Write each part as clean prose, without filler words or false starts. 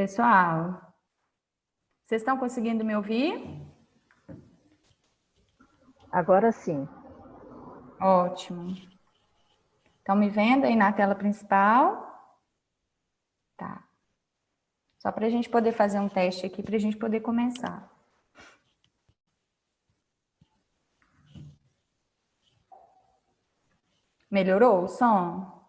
Pessoal, vocês estão conseguindo me ouvir? Agora sim. Ótimo. Estão me vendo aí na tela principal? Tá. Só para a gente poder fazer um teste aqui, para a gente poder começar. Melhorou o som?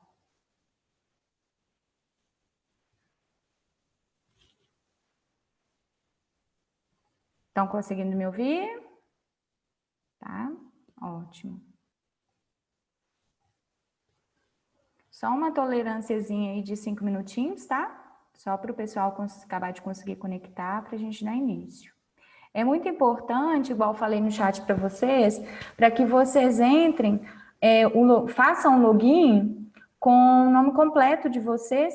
Estão conseguindo me ouvir? Tá? Ótimo. Só uma tolerânciazinha aí de 5 minutinhos, tá? Só para o pessoal acabar de conseguir conectar para a gente dar início. É muito importante, igual eu falei no chat para vocês, para que vocês entrem, façam um login com o nome completo de vocês,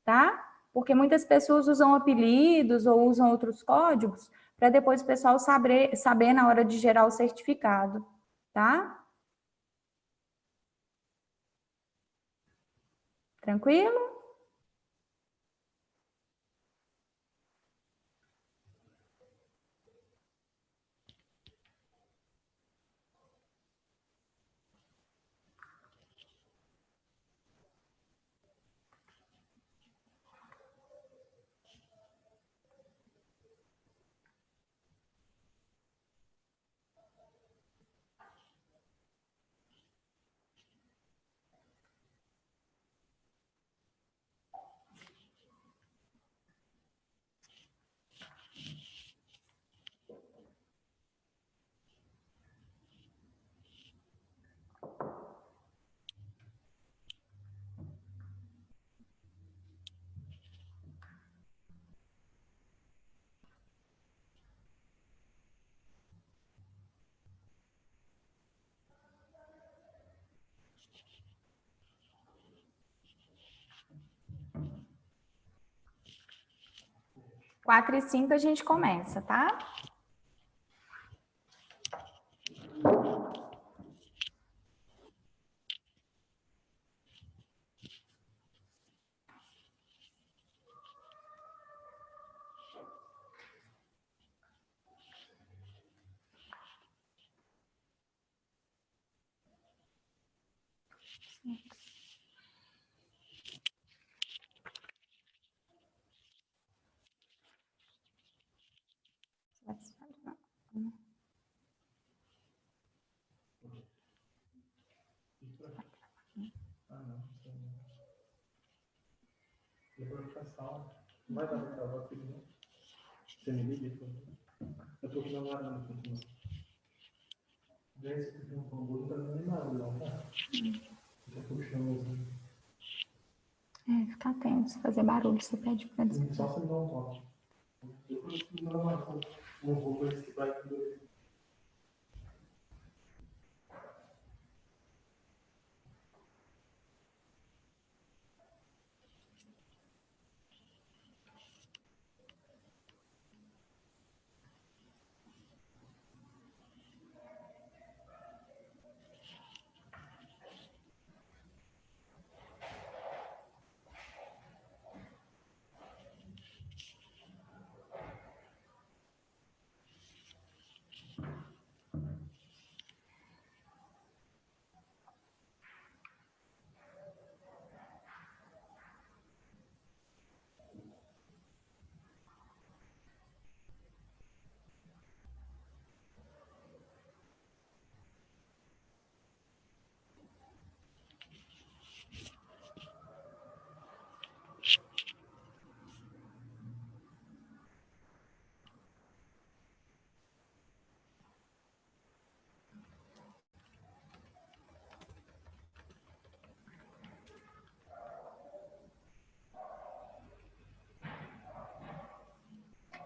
tá? Porque muitas pessoas usam apelidos ou usam outros códigos para depois o pessoal saber na hora de gerar o certificado, tá? Tranquilo? Quatro e 5 a gente começa, tá? Não vai dar pra gravar aqui, não? Você me liga, por favor. Eu tô aqui na hora no computador. Vê se tem um tambor, não tá dando nem barulho, não, tá? Fica puxando assim. Fica atento, se fazer barulho, você pede pra dizer. Só se me dá um toque. Eu preciso dar uma roupa. Uma roupa que vai doer.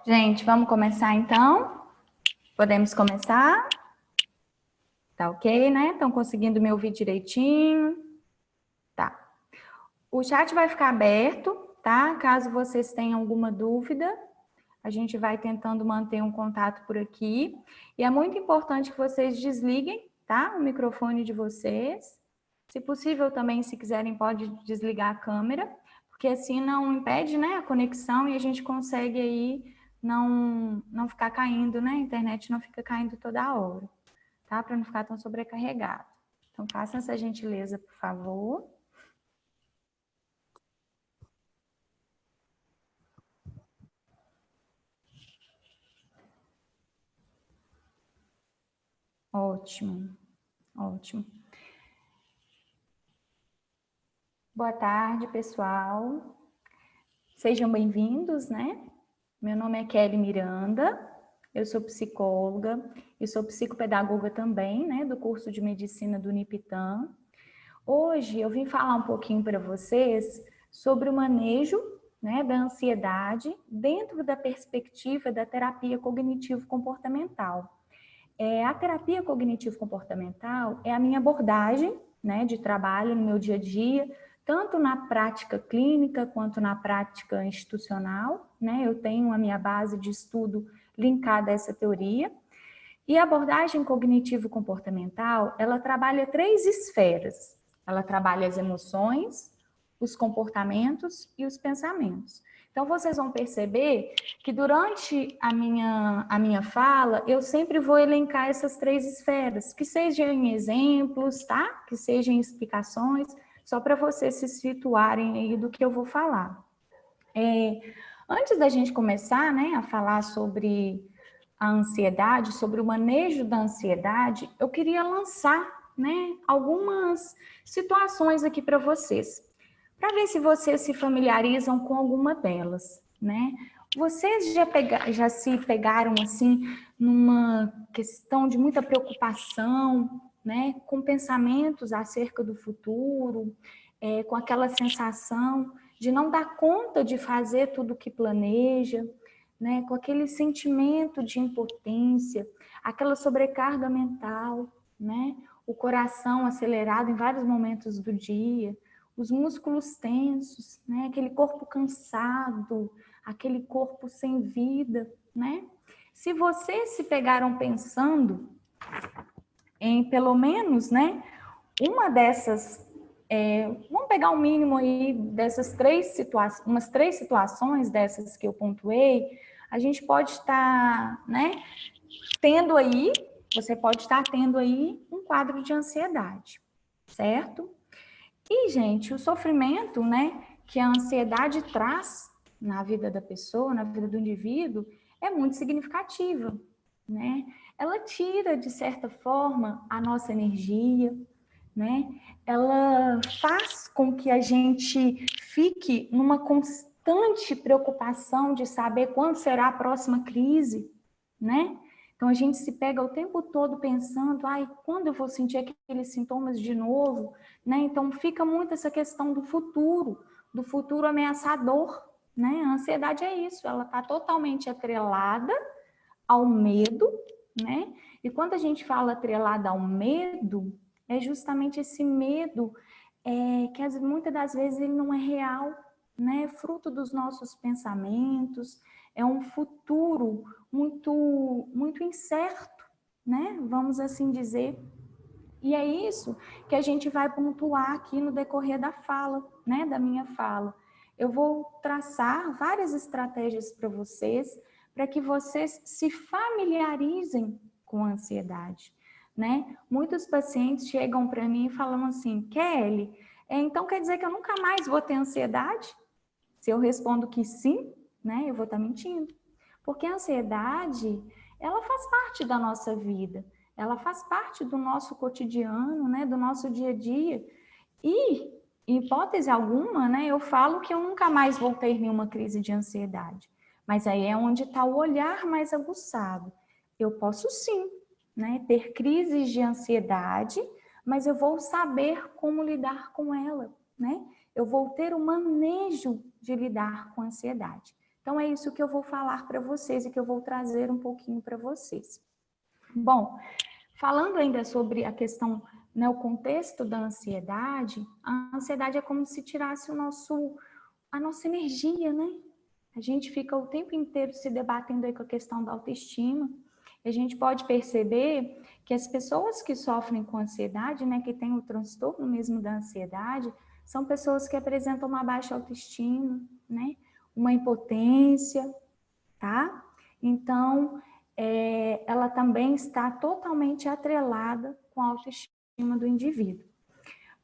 Gente, vamos começar então? Podemos começar? Tá ok, né? Estão conseguindo me ouvir direitinho? Tá. O chat vai ficar aberto, tá? Caso vocês tenham alguma dúvida, a gente vai tentando manter um contato por aqui. E é muito importante que vocês desliguem, tá? O microfone de vocês. Se possível também, se quiserem, pode desligar a câmera, porque assim não impede, né, a conexão e a gente consegue aí não ficar caindo, né? A internet não fica caindo toda hora, tá? Para não ficar tão sobrecarregado. Então, faça essa gentileza, por favor. Ótimo, ótimo. Boa tarde, pessoal. Sejam bem-vindos, né? Meu nome é Kelly Miranda, eu sou psicóloga e sou psicopedagoga também, né, do curso de medicina do Unipitã. Hoje eu vim falar um pouquinho para vocês sobre o manejo, né, da ansiedade dentro da perspectiva da terapia cognitivo-comportamental. A terapia cognitivo-comportamental é a minha abordagem, né, de trabalho no meu dia a dia, tanto na prática clínica quanto na prática institucional, né? Eu tenho a minha base de estudo linkada a essa teoria. E a abordagem cognitivo-comportamental, ela trabalha 3 esferas. Ela trabalha as emoções, os comportamentos e os pensamentos. Então, vocês vão perceber que durante a minha fala, eu sempre vou elencar essas 3 esferas, que sejam exemplos, tá? Que sejam explicações, só para vocês se situarem aí do que eu vou falar. Antes da gente começar, né, a falar sobre a ansiedade, sobre o manejo da ansiedade, eu queria lançar, né, algumas situações aqui para vocês, para ver se vocês se familiarizam com alguma delas, né? Vocês já se pegaram assim numa questão de muita preocupação, né, com pensamentos acerca do futuro, com aquela sensação de não dar conta de fazer tudo o que planeja, né, com aquele sentimento de impotência, aquela sobrecarga mental, né, o coração acelerado em vários momentos do dia, os músculos tensos, né, aquele corpo cansado, aquele corpo sem vida, né? Se vocês se pegaram pensando em pelo menos, né, uma dessas, vamos pegar o mínimo aí dessas umas 3 situações dessas que eu pontuei, a gente pode estar, né, você pode estar tendo aí um quadro de ansiedade, certo? E, gente, o sofrimento, né, que a ansiedade traz na vida da pessoa, na vida do indivíduo, é muito significativa, né? Ela tira, de certa forma, a nossa energia, né? Ela faz com que a gente fique numa constante preocupação de saber quando será a próxima crise, né? Então a gente se pega o tempo todo pensando, ai, quando eu vou sentir aqueles sintomas de novo, né? Então fica muito essa questão do futuro ameaçador, né? A ansiedade é isso, ela está totalmente atrelada ao medo, né? E quando a gente fala atrelada ao medo, é justamente esse medo que muitas das vezes ele não é real, né? Fruto dos nossos pensamentos, é um futuro muito, muito incerto, né? Vamos assim dizer. E é isso que a gente vai pontuar aqui no decorrer da fala, né? Da minha fala. Eu vou traçar várias estratégias para vocês, para que vocês se familiarizem com a ansiedade, né? Muitos pacientes chegam para mim e falam assim, Kelly, então quer dizer que eu nunca mais vou ter ansiedade? Se eu respondo que sim, né, eu vou estar mentindo. Porque a ansiedade, ela faz parte da nossa vida, ela faz parte do nosso cotidiano, né, do nosso dia a dia. E, em hipótese alguma, né, eu falo que eu nunca mais vou ter nenhuma crise de ansiedade. Mas aí é onde está o olhar mais aguçado. Eu posso sim, né, ter crises de ansiedade, mas eu vou saber como lidar com ela, né? Eu vou ter um manejo de lidar com a ansiedade. Então, é isso que eu vou falar para vocês e que eu vou trazer um pouquinho para vocês. Bom, falando ainda sobre a questão, né, o contexto da ansiedade, a ansiedade é como se tirasse a nossa energia, né? A gente fica o tempo inteiro se debatendo aí com a questão da autoestima. E a gente pode perceber que as pessoas que sofrem com ansiedade, né, que têm o transtorno mesmo da ansiedade, são pessoas que apresentam uma baixa autoestima, né? Uma impotência, tá? Então, ela também está totalmente atrelada com a autoestima do indivíduo.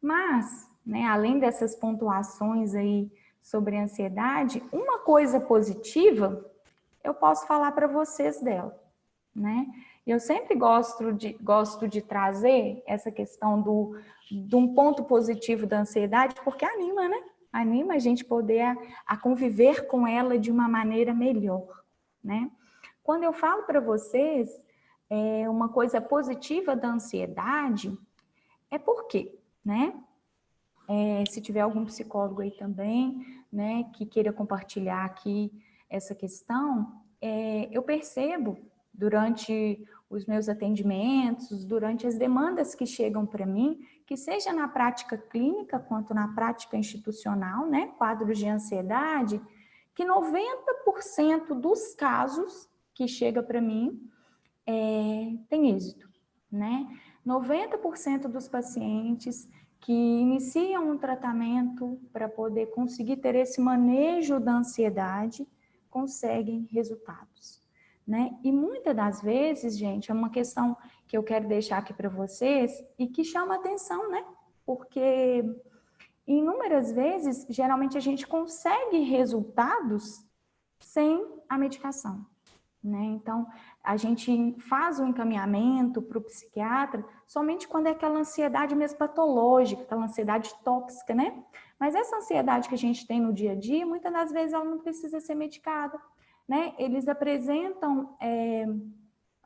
Mas, né, além dessas pontuações aí sobre a ansiedade, uma coisa positiva eu posso falar para vocês dela, né? Eu sempre gosto de trazer essa questão de um ponto positivo da ansiedade, porque anima, né? Anima a gente poder a conviver com ela de uma maneira melhor, né? Quando eu falo para vocês uma coisa positiva da ansiedade, é porque, né? Se tiver algum psicólogo aí também, né, que queira compartilhar aqui essa questão, eu percebo durante os meus atendimentos, durante as demandas que chegam para mim, que seja na prática clínica quanto na prática institucional, né, quadros de ansiedade, que 90% dos casos que chega para mim tem êxito, né? 90% dos pacientes que iniciam um tratamento para poder conseguir ter esse manejo da ansiedade, conseguem resultados, né? E muitas das vezes, gente, é uma questão que eu quero deixar aqui para vocês e que chama atenção, né? Porque inúmeras vezes, geralmente a gente consegue resultados sem a medicação, né? Então, a gente faz o encaminhamento para o psiquiatra somente quando é aquela ansiedade mesmo patológica, aquela ansiedade tóxica, né? Mas essa ansiedade que a gente tem no dia a dia, muitas das vezes ela não precisa ser medicada, né? Eles apresentam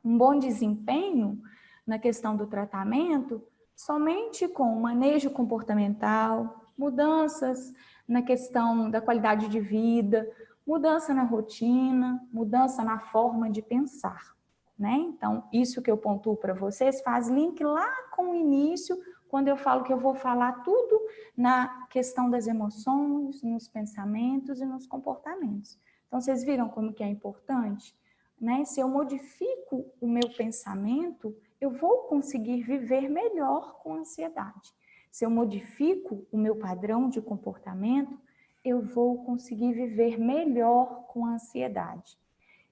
um bom desempenho na questão do tratamento somente com manejo comportamental, mudanças na questão da qualidade de vida, mudança na rotina, mudança na forma de pensar, né? Então, isso que eu pontuo para vocês faz link lá com o início, quando eu falo que eu vou falar tudo na questão das emoções, nos pensamentos e nos comportamentos. Então, vocês viram como que é importante? Né? Se eu modifico o meu pensamento, eu vou conseguir viver melhor com ansiedade. Se eu modifico o meu padrão de comportamento, eu vou conseguir viver melhor com a ansiedade.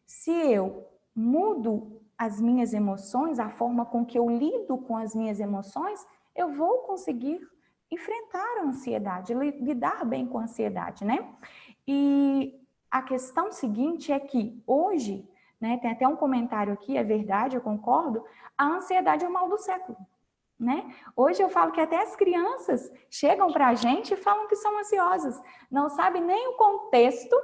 Se eu mudo as minhas emoções, a forma com que eu lido com as minhas emoções, eu vou conseguir enfrentar a ansiedade, lidar bem com a ansiedade, né? E a questão seguinte é que hoje, né, tem até um comentário aqui, é verdade, eu concordo, a ansiedade é o mal do século. Né? Hoje eu falo que até as crianças chegam para a gente e falam que são ansiosas, não sabem nem o contexto,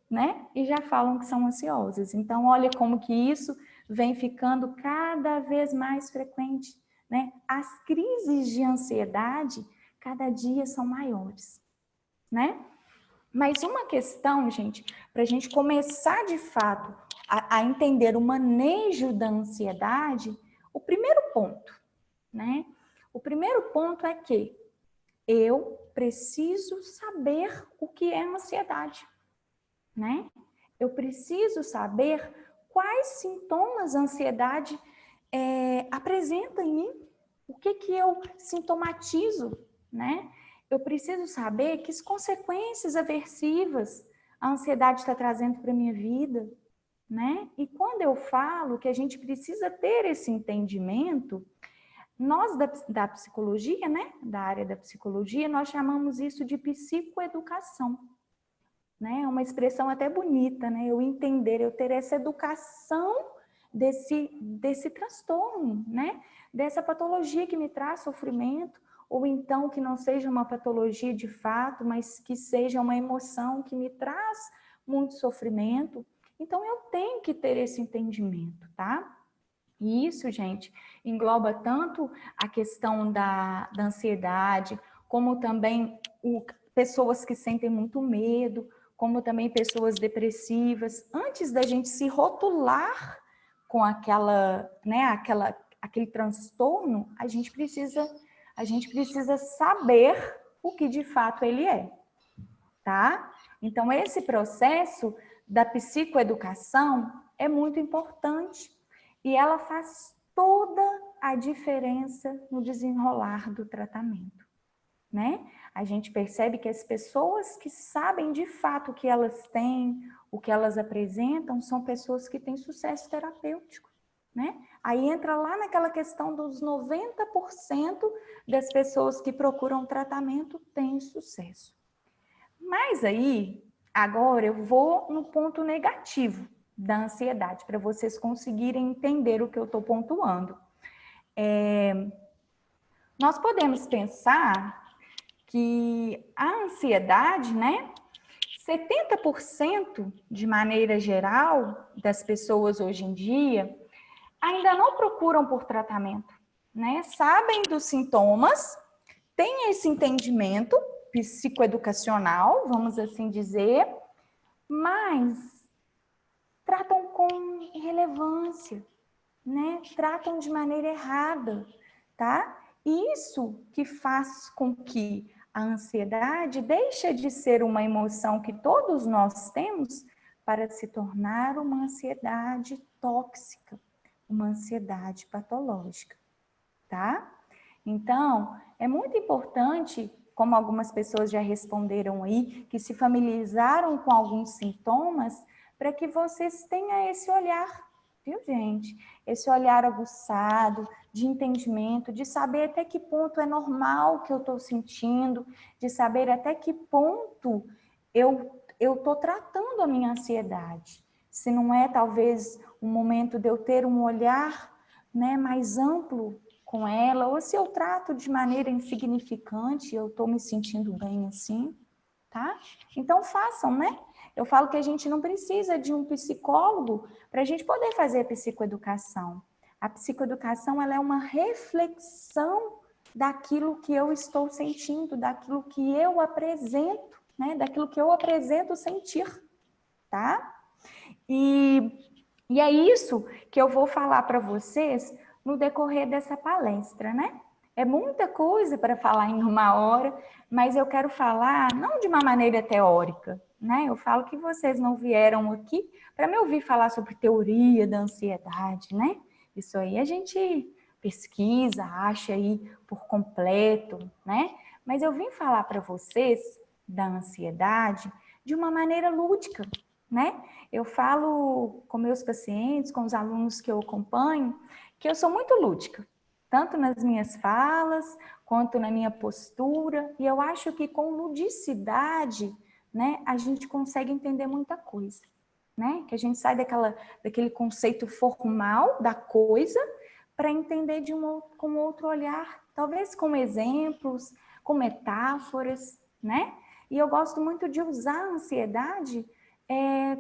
né? E já falam que são ansiosas. Então, olha como que isso vem ficando cada vez mais frequente, né? As crises de ansiedade cada dia são maiores, né? Mas uma questão, gente, para a gente começar de fato a entender o manejo da ansiedade, o primeiro ponto, né? O primeiro ponto é que eu preciso saber o que é ansiedade, né? Eu preciso saber quais sintomas a ansiedade apresenta em mim, o que eu sintomatizo, né? Eu preciso saber que consequências aversivas a ansiedade está trazendo para a minha vida, né? E quando eu falo que a gente precisa ter esse entendimento, nós da psicologia, né, da área da psicologia, nós chamamos isso de psicoeducação, né? É uma expressão até bonita, né? Eu entender, eu ter essa educação desse transtorno, né? Dessa patologia que me traz sofrimento, ou então que não seja uma patologia de fato, mas que seja uma emoção que me traz muito sofrimento. Então, eu tenho que ter esse entendimento, tá? E isso, gente, engloba tanto a questão da ansiedade, como também pessoas que sentem muito medo, como também pessoas depressivas. Antes da gente se rotular com aquele transtorno, a gente precisa saber o que de fato ele é, tá? Então, esse processo da psicoeducação é muito importante. E ela faz toda a diferença no desenrolar do tratamento, né? A gente percebe que as pessoas que sabem de fato o que elas têm, o que elas apresentam, são pessoas que têm sucesso terapêutico, né? Aí entra lá naquela questão dos 90% das pessoas que procuram tratamento têm sucesso. Mas aí, agora eu vou no ponto negativo da ansiedade, para vocês conseguirem entender o que eu estou pontuando. Nós podemos pensar que a ansiedade, né? 70% de maneira geral das pessoas hoje em dia ainda não procuram por tratamento, né? Sabem dos sintomas, têm esse entendimento psicoeducacional, vamos assim dizer, mas tratam com irrelevância, né? Tratam de maneira errada, tá? E isso que faz com que a ansiedade deixe de ser uma emoção que todos nós temos para se tornar uma ansiedade tóxica, uma ansiedade patológica, tá? Então, é muito importante, como algumas pessoas já responderam aí, que se familiarizaram com alguns sintomas, para que vocês tenham esse olhar, viu, gente? Esse olhar aguçado, de entendimento, de saber até que ponto é normal o que eu estou sentindo, de saber até que ponto eu estou tratando a minha ansiedade. Se não é, talvez, um momento de eu ter um olhar, né, mais amplo com ela, ou se eu trato de maneira insignificante, eu estou me sentindo bem assim, tá? Então façam, né? Eu falo que a gente não precisa de um psicólogo para a gente poder fazer psicoeducação. A psicoeducação, ela é uma reflexão daquilo que eu estou sentindo, daquilo que eu apresento, né? Daquilo que eu apresento sentir, tá? E é isso que eu vou falar para vocês no decorrer dessa palestra, né? É muita coisa para falar em uma hora, mas eu quero falar não de uma maneira teórica, né? Eu falo que vocês não vieram aqui para me ouvir falar sobre teoria da ansiedade, né? Isso aí a gente pesquisa, acha aí por completo, né? Mas eu vim falar para vocês da ansiedade de uma maneira lúdica, né? Eu falo com meus pacientes, com os alunos que eu acompanho, que eu sou muito lúdica, tanto nas minhas falas, quanto na minha postura, e eu acho que com ludicidade, né, a gente consegue entender muita coisa, né? Que a gente sai daquele conceito formal da coisa para entender com outro olhar, talvez com exemplos, com metáforas, né? E eu gosto muito de usar a ansiedade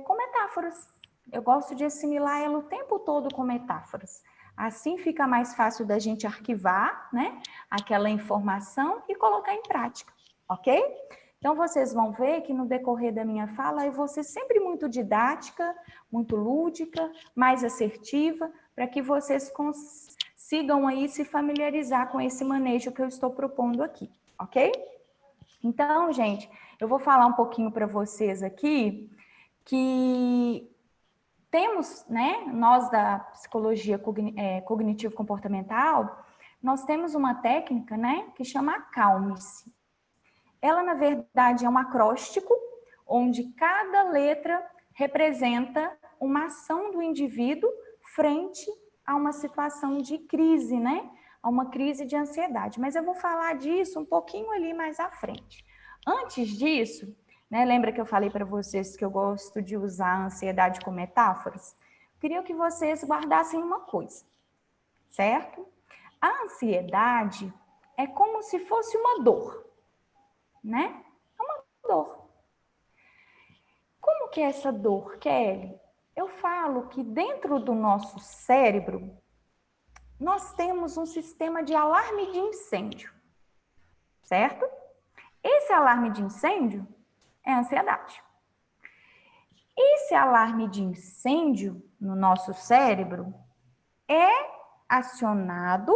com metáforas. Eu gosto de assimilar ela o tempo todo com metáforas. Assim fica mais fácil da gente arquivar, né, aquela informação e colocar em prática, ok? Então, vocês vão ver que no decorrer da minha fala eu vou ser sempre muito didática, muito lúdica, mais assertiva, para que vocês consigam aí se familiarizar com esse manejo que eu estou propondo aqui, ok? Então, gente, eu vou falar um pouquinho para vocês aqui que temos, né, nós da psicologia cognitivo-comportamental, nós temos uma técnica, né, que chama Acalme-se. Ela, na verdade, é um acróstico, onde cada letra representa uma ação do indivíduo frente a uma situação de crise, né, a uma crise de ansiedade. Mas eu vou falar disso um pouquinho ali mais à frente. Antes disso, né, lembra que eu falei para vocês que eu gosto de usar a ansiedade com metáforas? Eu queria que vocês guardassem uma coisa, certo? A ansiedade é como se fosse uma dor, né? É uma dor. Como que é essa dor, Kelly? Eu falo que dentro do nosso cérebro, nós temos um sistema de alarme de incêndio, certo? Esse alarme de incêndio é a ansiedade. Esse alarme de incêndio no nosso cérebro é acionado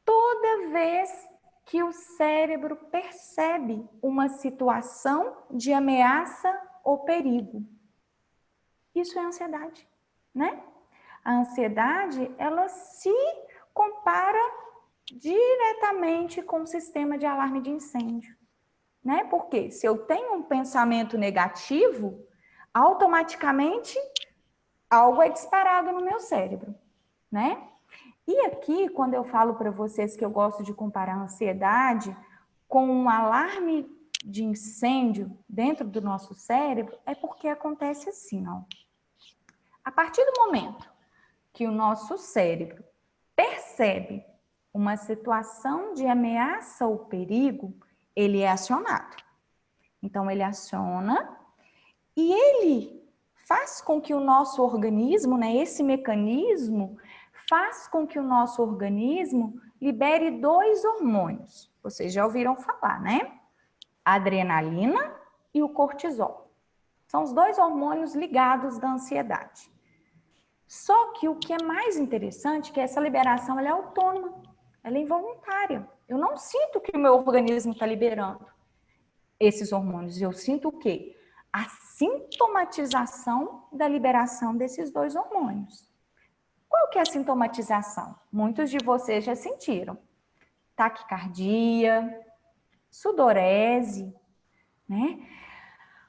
toda vez que o cérebro percebe uma situação de ameaça ou perigo. Isso é ansiedade, né? A ansiedade, ela se compara diretamente com o sistema de alarme de incêndio, né? Porque se eu tenho um pensamento negativo, automaticamente algo é disparado no meu cérebro, né? E aqui, quando eu falo para vocês que eu gosto de comparar a ansiedade com um alarme de incêndio dentro do nosso cérebro, é porque acontece assim, ó. A partir do momento que o nosso cérebro percebe uma situação de ameaça ou perigo, ele é acionado. Então, ele aciona e ele faz com que o nosso organismo, né, esse mecanismo, faz com que o nosso organismo libere 2 hormônios. Vocês já ouviram falar, né? A adrenalina e o cortisol. São os 2 hormônios ligados da ansiedade. Só que o que é mais interessante é que essa liberação ela é autônoma, ela é involuntária. Eu não sinto que o meu organismo está liberando esses hormônios. Eu sinto o quê? A sintomatização da liberação desses 2 hormônios. Qual que é a sintomatização? Muitos de vocês já sentiram. Taquicardia, sudorese, né?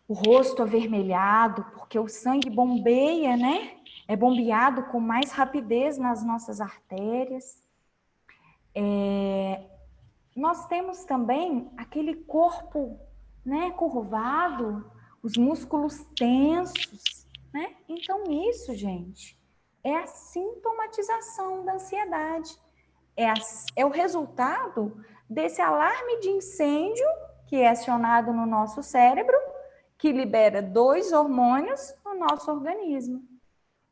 O rosto avermelhado, porque o sangue bombeia, né? É bombeado com mais rapidez nas nossas artérias. Nós temos também aquele corpo, né, curvado, os músculos tensos, né? Então isso, gente, é a sintomatização da ansiedade. É o resultado desse alarme de incêndio que é acionado no nosso cérebro, que libera 2 hormônios no nosso organismo.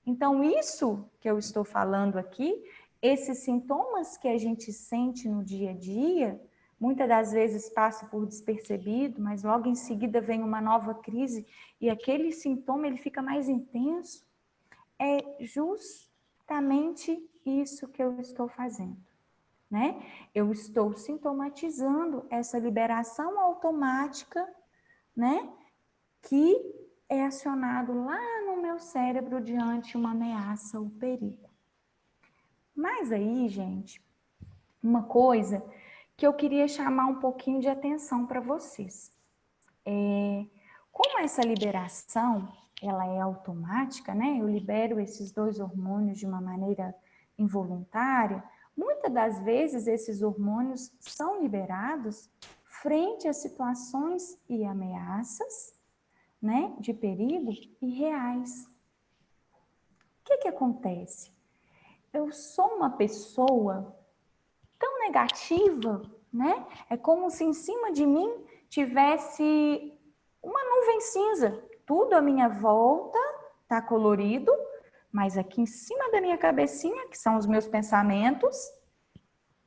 Então, isso que eu estou falando aqui, esses sintomas que a gente sente no dia a dia, muitas das vezes passa por despercebido, mas logo em seguida vem uma nova crise e aquele sintoma ele fica mais intenso, é justamente isso que eu estou fazendo, né? Eu estou sintomatizando essa liberação automática, né? Que é acionado lá no meu cérebro diante de uma ameaça ou perigo. Mas aí, gente, uma coisa que eu queria chamar um pouquinho de atenção para vocês. Como essa liberação, ela é automática, né? Eu libero esses 2 hormônios de uma maneira involuntária. Muitas das vezes esses hormônios são liberados frente a situações e ameaças, né, de perigo e reais. O que acontece? Eu sou uma pessoa tão negativa, né? É como se em cima de mim tivesse uma nuvem cinza. Tudo à minha volta tá colorido, mas aqui em cima da minha cabecinha, que são os meus pensamentos,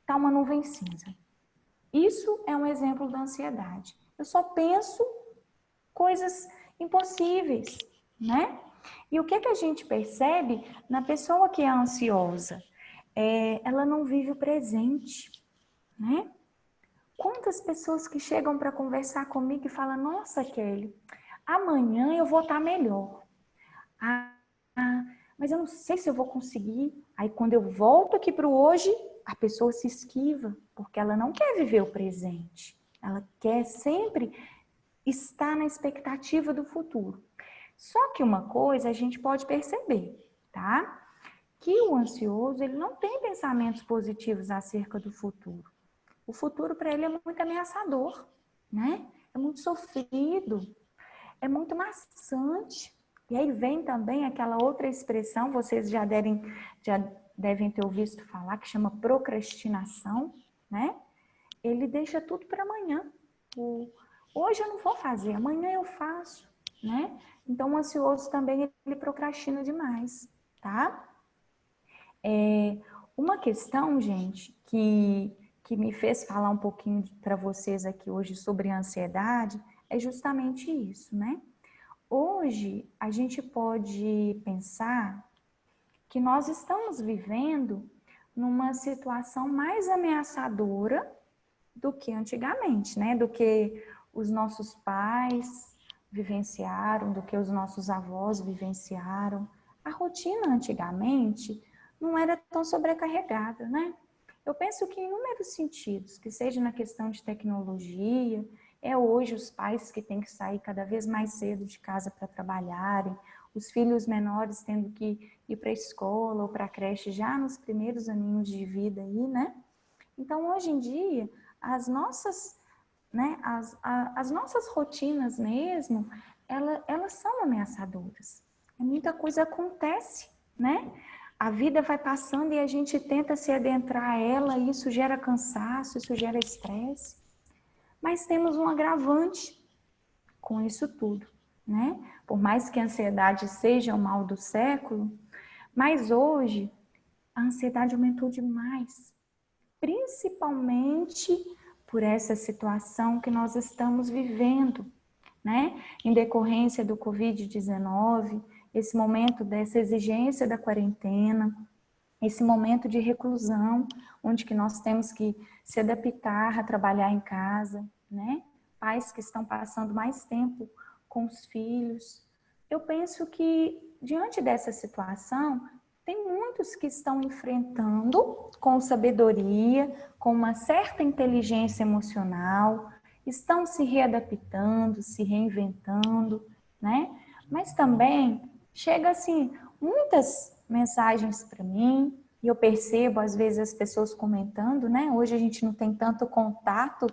tá uma nuvem cinza. Isso é um exemplo da ansiedade. Eu só penso coisas impossíveis, né? E o que a gente percebe na pessoa que é ansiosa? Ela não vive o presente, né? Quantas pessoas que chegam para conversar comigo e falam, nossa, Kelly, amanhã eu vou estar melhor. Mas eu não sei se eu vou conseguir. Aí quando eu volto aqui para o hoje, a pessoa se esquiva, porque ela não quer viver o presente. Ela quer sempre estar na expectativa do futuro. Só que uma coisa a gente pode perceber, tá? Que o ansioso, ele não tem pensamentos positivos acerca do futuro. O futuro para ele é muito ameaçador, né? É muito sofrido, é muito maçante. E aí vem também aquela outra expressão, vocês já devem ter ouvido falar, que chama procrastinação, né? Ele deixa tudo para amanhã. Hoje eu não vou fazer, amanhã eu faço, né? Então, o ansioso também, ele procrastina demais, tá? Uma questão, gente, que me fez falar um pouquinho para vocês aqui hoje sobre a ansiedade, é justamente isso, né? Hoje, a gente pode pensar que nós estamos vivendo numa situação mais ameaçadora do que antigamente, né? Do que os nossos pais vivenciaram, do que os nossos avós vivenciaram. A rotina antigamente não era tão sobrecarregada, né? Eu penso que em inúmeros sentidos, que seja na questão de tecnologia, é hoje os pais que têm que sair cada vez mais cedo de casa para trabalharem, os filhos menores tendo que ir para a escola ou para a creche já nos primeiros aninhos de vida aí, né? Então, hoje em dia, as nossas rotinas mesmo, elas são ameaçadoras. Muita coisa acontece, né? A vida vai passando e a gente tenta se adentrar a ela, e isso gera cansaço, isso gera estresse. Mas temos um agravante com isso tudo, né? Por mais que a ansiedade seja o mal do século, mas hoje a ansiedade aumentou demais, principalmente por essa situação que nós estamos vivendo, né? Em decorrência do Covid-19, esse momento dessa exigência da quarentena, esse momento de reclusão, onde que nós temos que se adaptar a trabalhar em casa, né? Pais que estão passando mais tempo com os filhos. Eu penso que, diante dessa situação, tem muitos que estão enfrentando com sabedoria, com uma certa inteligência emocional, estão se readaptando, se reinventando, né? Mas também chega assim, muitas mensagens para mim, e eu percebo às vezes as pessoas comentando, né? Hoje a gente não tem tanto contato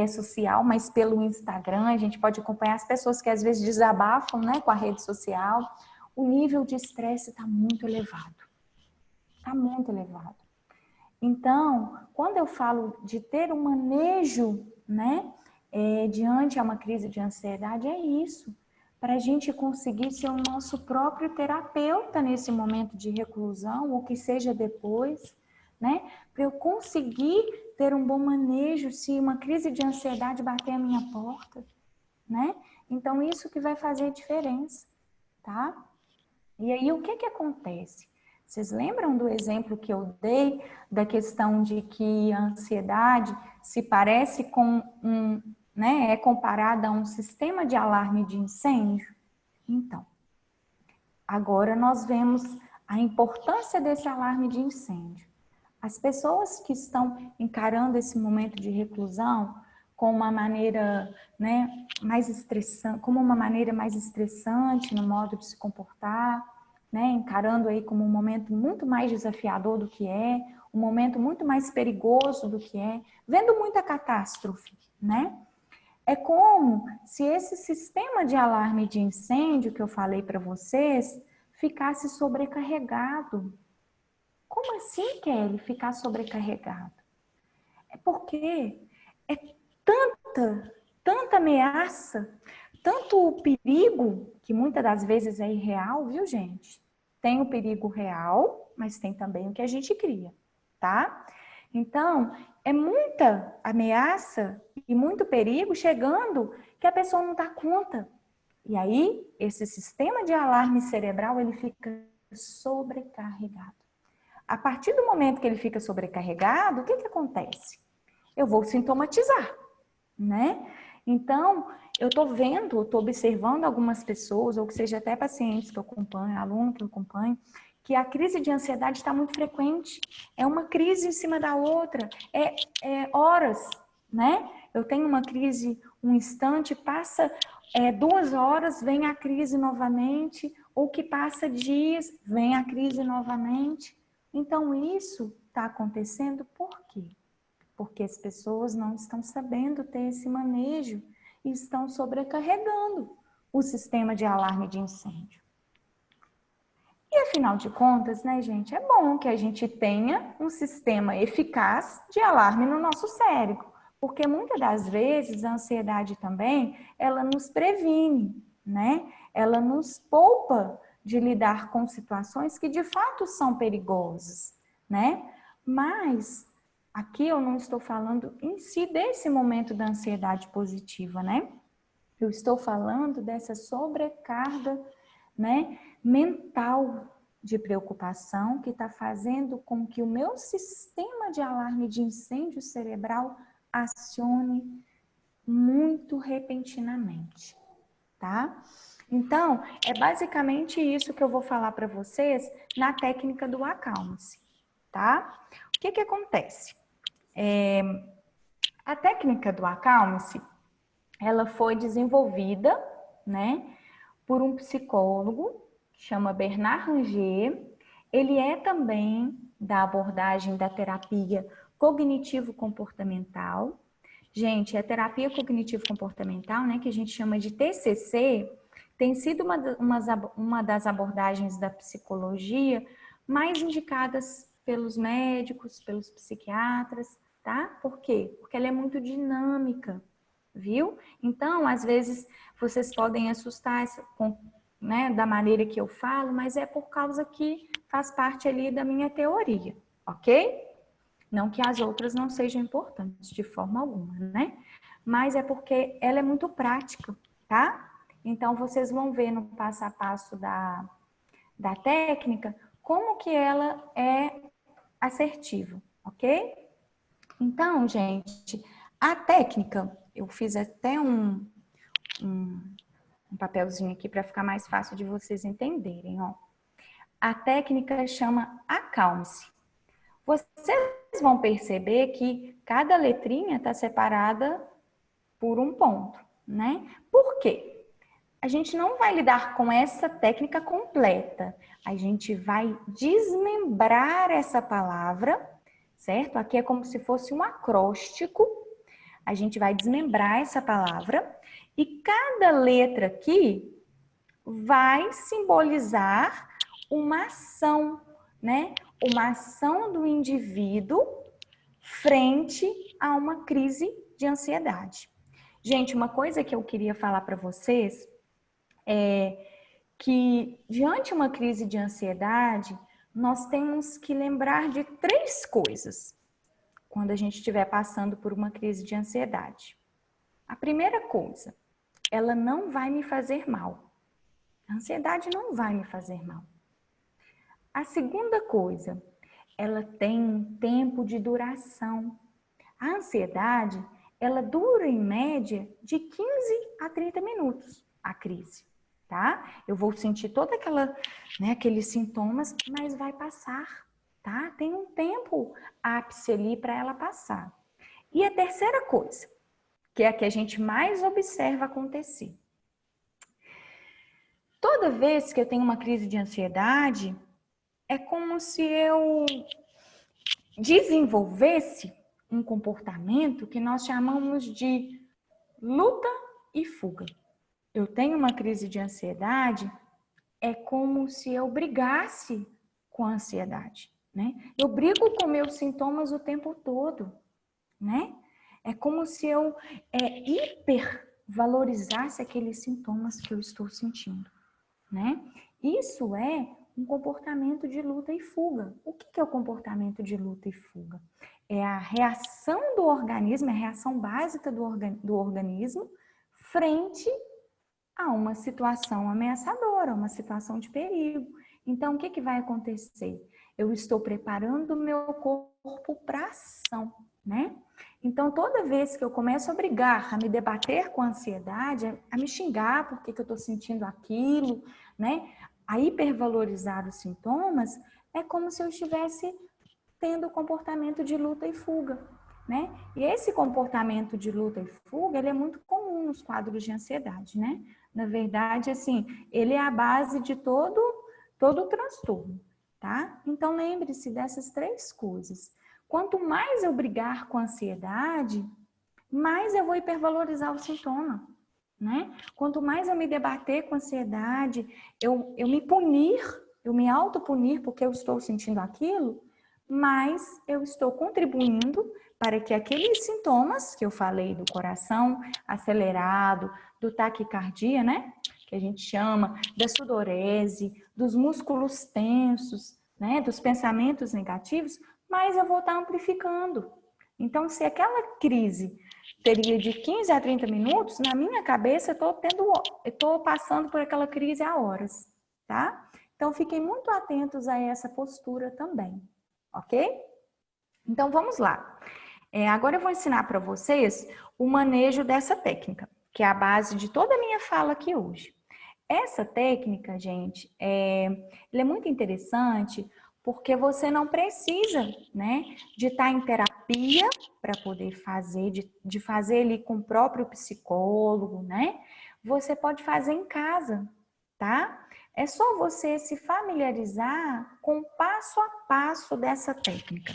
social, mas pelo Instagram a gente pode acompanhar as pessoas que às vezes desabafam, né, com a rede social. O nível de estresse está muito elevado. Está muito elevado. Então, quando eu falo de ter um manejo, né, diante a uma crise de ansiedade, é isso. Para a gente conseguir ser o nosso próprio terapeuta nesse momento de reclusão, ou que seja depois, né? Para eu conseguir ter um bom manejo se uma crise de ansiedade bater a minha porta, né? Então, isso que vai fazer diferença, tá? E aí, o que que acontece? Vocês lembram do exemplo que eu dei da questão de que a ansiedade se parece com é comparada a um sistema de alarme de incêndio? Então, agora nós vemos a importância desse alarme de incêndio. As pessoas que estão encarando esse momento de reclusão com uma maneira, né, mais estressante, como uma maneira mais estressante no modo de se comportar, né, encarando aí como um momento muito mais desafiador do que é, um momento muito mais perigoso do que é, vendo muita catástrofe, né? É como se esse sistema de alarme de incêndio que eu falei para vocês ficasse sobrecarregado. Como assim, Kelly, ficar sobrecarregado? É porque é tanta ameaça, tanto perigo, que muitas das vezes é irreal, viu, gente? Tem o perigo real, mas tem também o que a gente cria, tá? Então, é muita ameaça e muito perigo chegando que a pessoa não dá conta. E aí, esse sistema de alarme cerebral, ele fica sobrecarregado. A partir do momento que ele fica sobrecarregado, o que que acontece? Eu vou sintomatizar, né? Então, eu estou vendo, estou observando algumas pessoas, ou que seja até pacientes que eu acompanho, aluno que eu acompanho, que a crise de ansiedade está muito frequente. É uma crise em cima da outra, horas, né? Eu tenho uma crise um instante, passa 2 horas, vem a crise novamente, ou que passa dias, vem a crise novamente. Então, isso está acontecendo por quê? Porque as pessoas não estão sabendo ter esse manejo e estão sobrecarregando o sistema de alarme de incêndio. E afinal de contas, né, gente, é bom que a gente tenha um sistema eficaz de alarme no nosso cérebro, porque muitas das vezes a ansiedade também, ela nos previne, né? Ela nos poupa de lidar com situações que de fato são perigosas, né? Mas aqui eu não estou falando em si desse momento da ansiedade positiva, né? Eu estou falando dessa sobrecarga, né, mental de preocupação que está fazendo com que o meu sistema de alarme de incêndio cerebral acione muito repentinamente, tá? Então, é basicamente isso que eu vou falar para vocês na técnica do acalme-se, tá? que que acontece? A técnica do Acalme-se, ela foi desenvolvida, né, por um psicólogo que chama Bernard Ranger. Ele é também da abordagem da terapia cognitivo-comportamental. Gente, a terapia cognitivo-comportamental, né, que a gente chama de TCC, tem sido uma das abordagens da psicologia mais indicadas pelos médicos, pelos psiquiatras, tá? Por quê? Porque ela é muito dinâmica, viu? Então, às vezes, vocês podem assustar com, né, da maneira que eu falo, mas é por causa que faz parte ali da minha teoria, ok? Não que as outras não sejam importantes de forma alguma, né? Mas é porque ela é muito prática, tá? Então, vocês vão ver no passo a passo da técnica como que ela é assertiva, ok? Então, gente, a técnica, eu fiz até um papelzinho aqui para ficar mais fácil de vocês entenderem, ó. A técnica chama Acalme-se. Vocês vão perceber que cada letrinha está separada por um ponto, né? Por quê? A gente não vai lidar com essa técnica completa. A gente vai desmembrar essa palavra, certo? Aqui é como se fosse um acróstico. A gente vai desmembrar essa palavra e cada letra aqui vai simbolizar uma ação, né? Uma ação do indivíduo frente a uma crise de ansiedade. Gente, uma coisa que eu queria falar para vocês é que, diante de uma crise de ansiedade, nós temos que lembrar de 3 coisas quando a gente estiver passando por uma crise de ansiedade. A primeira coisa, ela não vai me fazer mal. A ansiedade não vai me fazer mal. A segunda coisa, ela tem um tempo de duração. A ansiedade, ela dura em média de 15 a 30 minutos, a crise, tá? Eu vou sentir toda aqueles sintomas, mas vai passar, tá? Tem um tempo ápice ali para ela passar. E a terceira coisa, que é a que a gente mais observa acontecer. Toda vez que eu tenho uma crise de ansiedade, é como se eu desenvolvesse um comportamento que nós chamamos de luta e fuga. Eu tenho uma crise de ansiedade, é como se eu brigasse com a ansiedade, né? Eu brigo com meus sintomas o tempo todo, né? É como se eu hipervalorizasse aqueles sintomas que eu estou sentindo, né? Isso é um comportamento de luta e fuga. O que é o comportamento de luta e fuga? É a reação do organismo, é a reação básica do organismo frente a uma situação ameaçadora, uma situação de perigo. Então, o que vai acontecer? Eu estou preparando o meu corpo para ação, né? Então, toda vez que eu começo a brigar, a me debater com a ansiedade, a me xingar porque que eu estou sentindo aquilo, né? A hipervalorizar os sintomas, é como se eu estivesse tendo o comportamento de luta e fuga, né? E esse comportamento de luta e fuga, ele é muito comum nos quadros de ansiedade, né? Na verdade, assim, ele é a base de todo o transtorno, tá? Então, lembre-se dessas 3 coisas. Quanto mais eu brigar com a ansiedade, mais eu vou hipervalorizar o sintoma, né? Quanto mais eu me debater com a ansiedade, eu me punir, eu me autopunir porque eu estou sentindo aquilo, mais eu estou contribuindo para que aqueles sintomas que eu falei do coração acelerado, do taquicardia, né? Que a gente chama da sudorese, dos músculos tensos, né? Dos pensamentos negativos, mais eu vou estar amplificando. Então, se aquela crise teria de 15 a 30 minutos, na minha cabeça eu estou passando por aquela crise há horas, tá? Então, fiquem muito atentos a essa postura também, ok? Então, vamos lá. Agora eu vou ensinar para vocês o manejo dessa técnica, que é a base de toda a minha fala aqui hoje. Essa técnica, gente, ela é muito interessante porque você não precisa, né, de estar em terapia para poder fazer, de fazer ali com o próprio psicólogo, né? Você pode fazer em casa, tá? É só você se familiarizar com o passo a passo dessa técnica.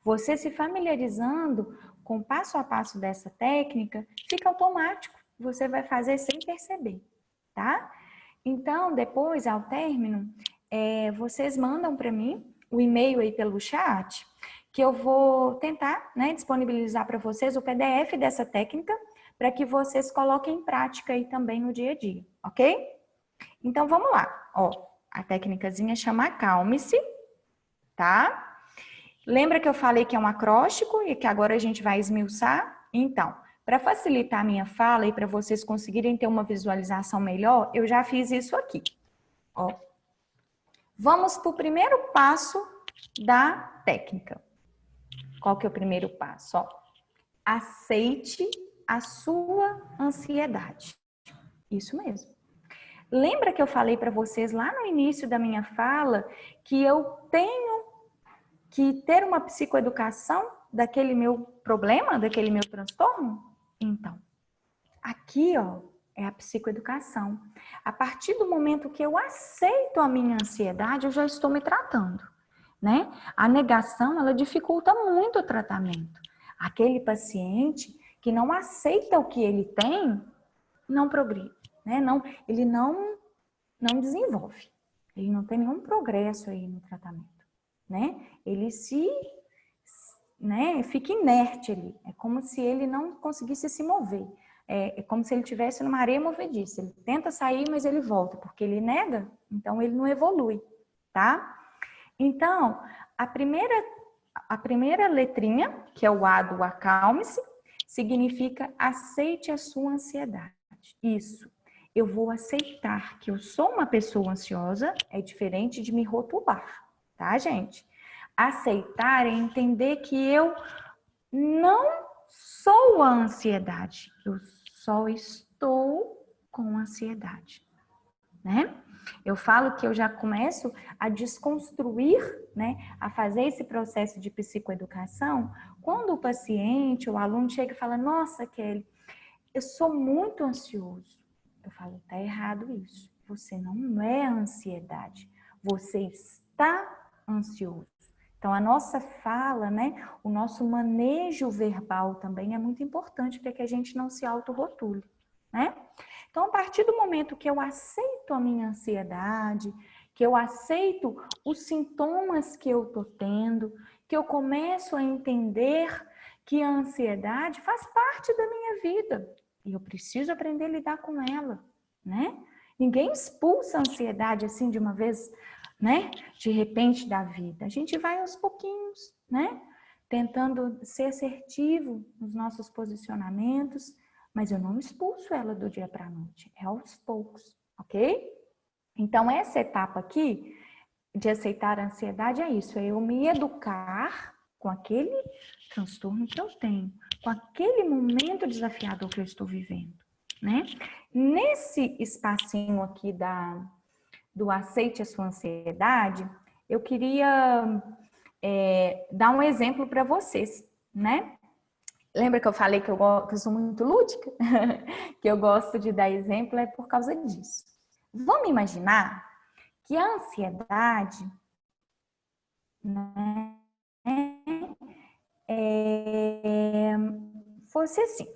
Você se familiarizando com o passo a passo dessa técnica, fica automático. Você vai fazer sem perceber, tá? Então, depois, ao término, vocês mandam para mim o e-mail aí pelo chat, que eu vou tentar, né, disponibilizar para vocês o PDF dessa técnica, para que vocês coloquem em prática aí também no dia a dia, ok? Então, vamos lá. Ó, a técnicazinha chama Acalme-se, tá? Lembra que eu falei que é um acróstico e que agora a gente vai esmiuçar? Então, para facilitar a minha fala e para vocês conseguirem ter uma visualização melhor, eu já fiz isso aqui. Ó. Vamos para o primeiro passo da técnica. Qual que é o primeiro passo? Ó. Aceite a sua ansiedade. Isso mesmo. Lembra que eu falei para vocês lá no início da minha fala que eu tenho que ter uma psicoeducação daquele meu problema, daquele meu transtorno? Então, aqui, ó, é a psicoeducação. A partir do momento que eu aceito a minha ansiedade, eu já estou me tratando, né? A negação, ela dificulta muito o tratamento. Aquele paciente que não aceita o que ele tem, não progride, né? Ele não desenvolve. Ele não tem nenhum progresso aí no tratamento, né? Ele fica inerte ali. É como se ele não conseguisse se mover. É como se ele estivesse numa areia movediça. Ele tenta sair, mas ele volta, porque ele nega, então ele não evolui, tá? Então, a primeira letrinha, que é o A do acalme-se, significa aceite a sua ansiedade. Isso. Eu vou aceitar que eu sou uma pessoa ansiosa, é diferente de me rotular, tá, gente? Aceitar é entender que eu não sou a ansiedade, eu só estou com ansiedade, né? Eu falo que eu já começo a desconstruir, né, a fazer esse processo de psicoeducação, quando o paciente, o aluno chega e fala, nossa, Kelly, eu sou muito ansioso. Eu falo, tá errado isso. Você não é ansiedade, você está ansioso. Então, a nossa fala, né, o nosso manejo verbal também é muito importante para que a gente não se autorrotule, né? Então, a partir do momento que eu aceito a minha ansiedade, que eu aceito os sintomas que eu tô tendo, que eu começo a entender que a ansiedade faz parte da minha vida e eu preciso aprender a lidar com ela, né? Ninguém expulsa a ansiedade assim de uma vez, né? De repente da vida. A gente vai aos pouquinhos, né? Tentando ser assertivo nos nossos posicionamentos, mas eu não expulso ela do dia para a noite, é aos poucos, ok? Então, essa etapa aqui de aceitar a ansiedade é isso, é eu me educar com aquele transtorno que eu tenho, com aquele momento desafiador que eu estou vivendo, né? Nesse espacinho aqui do aceite a sua ansiedade, eu queria dar um exemplo para vocês, né? Lembra que eu falei que eu sou muito lúdica? Que eu gosto de dar exemplo é por causa disso. Vamos imaginar que a ansiedade, né, fosse assim,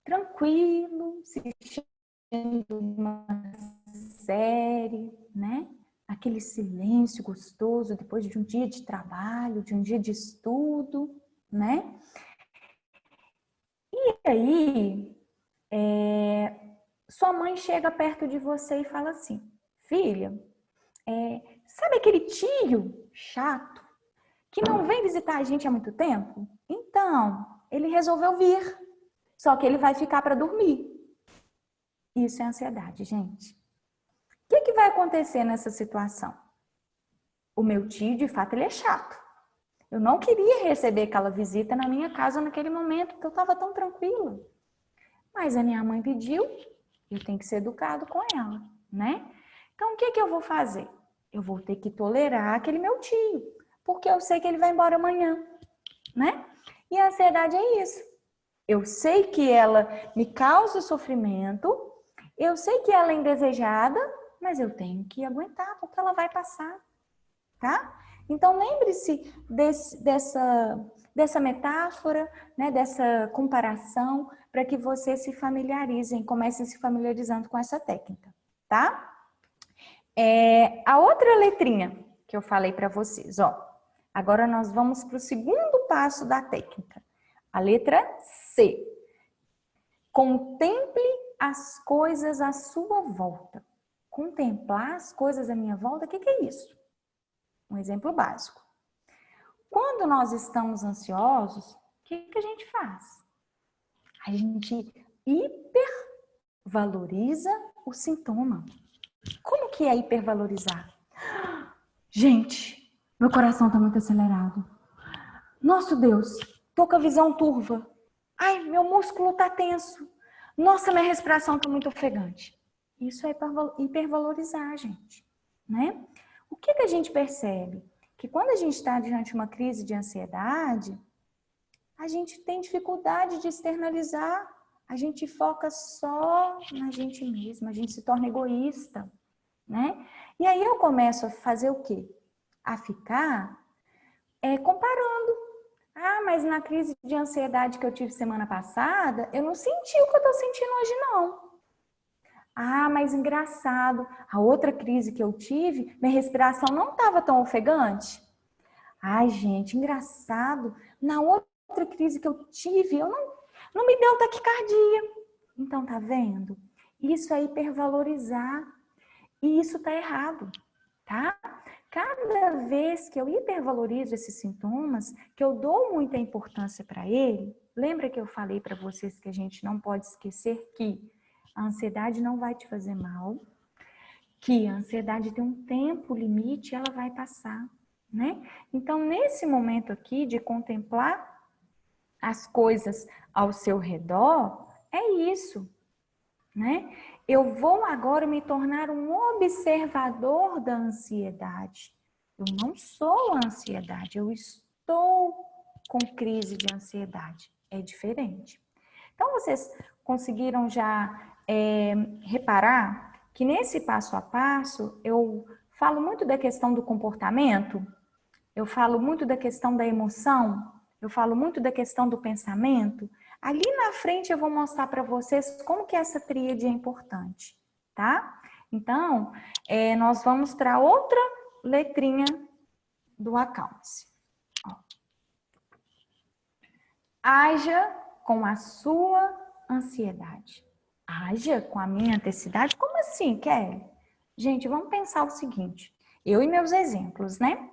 tranquilo, assistindo uma série, né? Aquele silêncio gostoso depois de um dia de trabalho, de um dia de estudo, né? E aí, sua mãe chega perto de você e fala assim, filha, sabe aquele tio chato que não vem visitar a gente há muito tempo? Então, ele resolveu vir, só que ele vai ficar para dormir. Isso é ansiedade, gente. O que vai acontecer nessa situação? O meu tio, de fato, ele é chato. Eu não queria receber aquela visita na minha casa naquele momento, porque eu estava tão tranquila. Mas a minha mãe pediu, eu tenho que ser educado com ela, né? Então, o que eu vou fazer? eu vou ter que tolerar aquele meu tio, porque eu sei que ele vai embora amanhã, né? E a ansiedade é isso. Eu sei que ela me causa sofrimento, eu sei que ela é indesejada, mas eu tenho que aguentar, porque ela vai passar, tá? Então, lembre-se dessa metáfora, né, dessa comparação, para que vocês se familiarizem, comecem se familiarizando com essa técnica, tá? A outra letrinha que eu falei para vocês, ó. Agora nós vamos para o segundo passo da técnica. A letra C. Contemple as coisas à sua volta. Contemplar as coisas à minha volta, o que é isso? Um exemplo básico. Quando nós estamos ansiosos, o que a gente faz? A gente hipervaloriza o sintoma. Como que é hipervalorizar? Gente, meu coração está muito acelerado. Nosso Deus, tô com a visão turva. Ai, meu músculo está tenso. Nossa, minha respiração está muito ofegante. Isso é hipervalorizar, gente, né? O que a gente percebe? Que quando a gente está diante de uma crise de ansiedade, a gente tem dificuldade de externalizar, a gente foca só na gente mesma, a gente se torna egoísta, né? E aí eu começo a fazer o quê? A ficar comparando. Ah, mas na crise de ansiedade que eu tive semana passada, eu não senti o que eu tô sentindo hoje, não. Ah, mas engraçado, a outra crise que eu tive, minha respiração não estava tão ofegante. Ai, gente, engraçado, na outra crise que eu tive, não me deu taquicardia. Então, tá vendo? Isso é hipervalorizar. E isso tá errado, tá? Cada vez que eu hipervalorizo esses sintomas, que eu dou muita importância para ele, lembra que eu falei para vocês que a gente não pode esquecer que a ansiedade não vai te fazer mal, que a ansiedade tem um tempo limite, ela vai passar, né? Então, nesse momento aqui de contemplar as coisas ao seu redor, é isso, né? Eu vou agora me tornar um observador da ansiedade. Eu não sou a ansiedade, eu estou com crise de ansiedade. É diferente. Então, vocês conseguiram já reparar que nesse passo a passo eu falo muito da questão do comportamento, eu falo muito da questão da emoção, eu falo muito da questão do pensamento. Ali na frente eu vou mostrar para vocês como que essa tríade é importante, tá? Então, nós vamos para outra letrinha do Accounts. Haja com a sua ansiedade. Haja com a minha ansiedade? Como assim, Kelly? Gente, vamos pensar o seguinte. Eu e meus exemplos, né?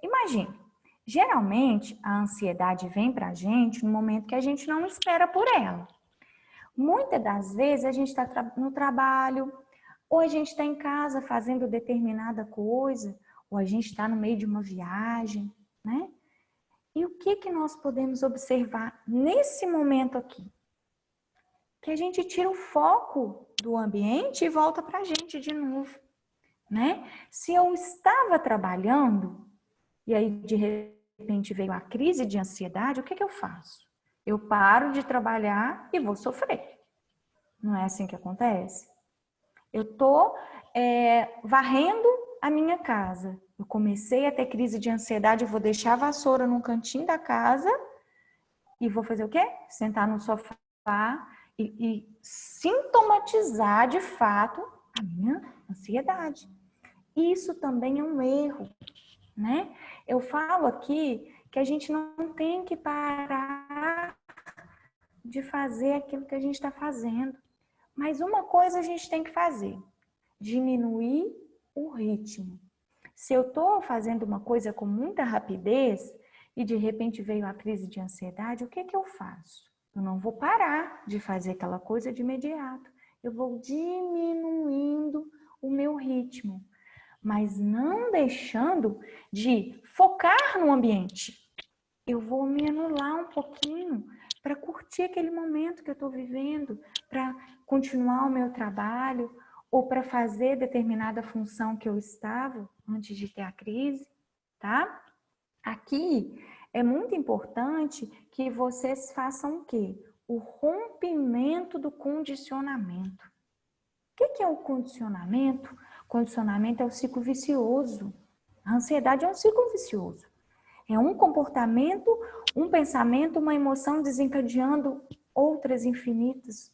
Imagine, geralmente a ansiedade vem pra gente no momento que a gente não espera por ela. Muitas das vezes a gente está no trabalho, ou a gente está em casa fazendo determinada coisa, ou a gente está no meio de uma viagem, né? E o que nós podemos observar nesse momento aqui? Que a gente tira o foco do ambiente e volta para a gente de novo, né? Se eu estava trabalhando e aí de repente veio a crise de ansiedade, o que eu faço? Eu paro de trabalhar e vou sofrer. Não é assim que acontece? Eu estou varrendo a minha casa. Eu comecei a ter crise de ansiedade, eu vou deixar a vassoura num cantinho da casa e vou fazer o quê? Sentar no sofá e sintomatizar de fato a minha ansiedade. Isso também é um erro, né? Eu falo aqui que a gente não tem que parar de fazer aquilo que a gente está fazendo. Mas uma coisa a gente tem que fazer: diminuir o ritmo. Se eu estou fazendo uma coisa com muita rapidez e de repente veio a crise de ansiedade, o que eu faço? Eu não vou parar de fazer aquela coisa de imediato. Eu vou diminuindo o meu ritmo, mas não deixando de focar no ambiente. Eu vou me anular um pouquinho para curtir aquele momento que eu estou vivendo, para continuar o meu trabalho, ou para fazer determinada função que eu estava antes de ter a crise, tá? Aqui é muito importante que vocês façam o quê? O rompimento do condicionamento. O que é o condicionamento? Condicionamento é o ciclo vicioso. A ansiedade é um ciclo vicioso. É um comportamento, um pensamento, uma emoção desencadeando outros infinitos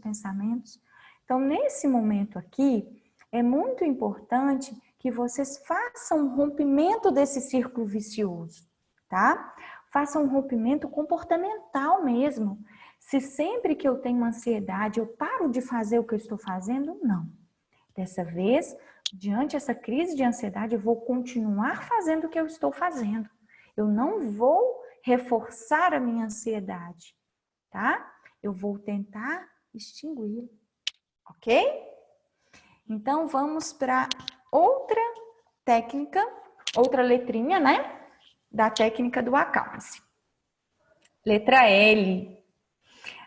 pensamentos. Então, nesse momento aqui, é muito importante que vocês façam um rompimento desse círculo vicioso, tá? Façam um rompimento comportamental mesmo. Se sempre que eu tenho ansiedade, eu paro de fazer o que eu estou fazendo, não. Dessa vez, diante dessa crise de ansiedade, eu vou continuar fazendo o que eu estou fazendo. Eu não vou reforçar a minha ansiedade, tá? Eu vou tentar extinguir, ok? Então, vamos para outra técnica, outra letrinha, né? Da técnica do acalme-se. Letra L.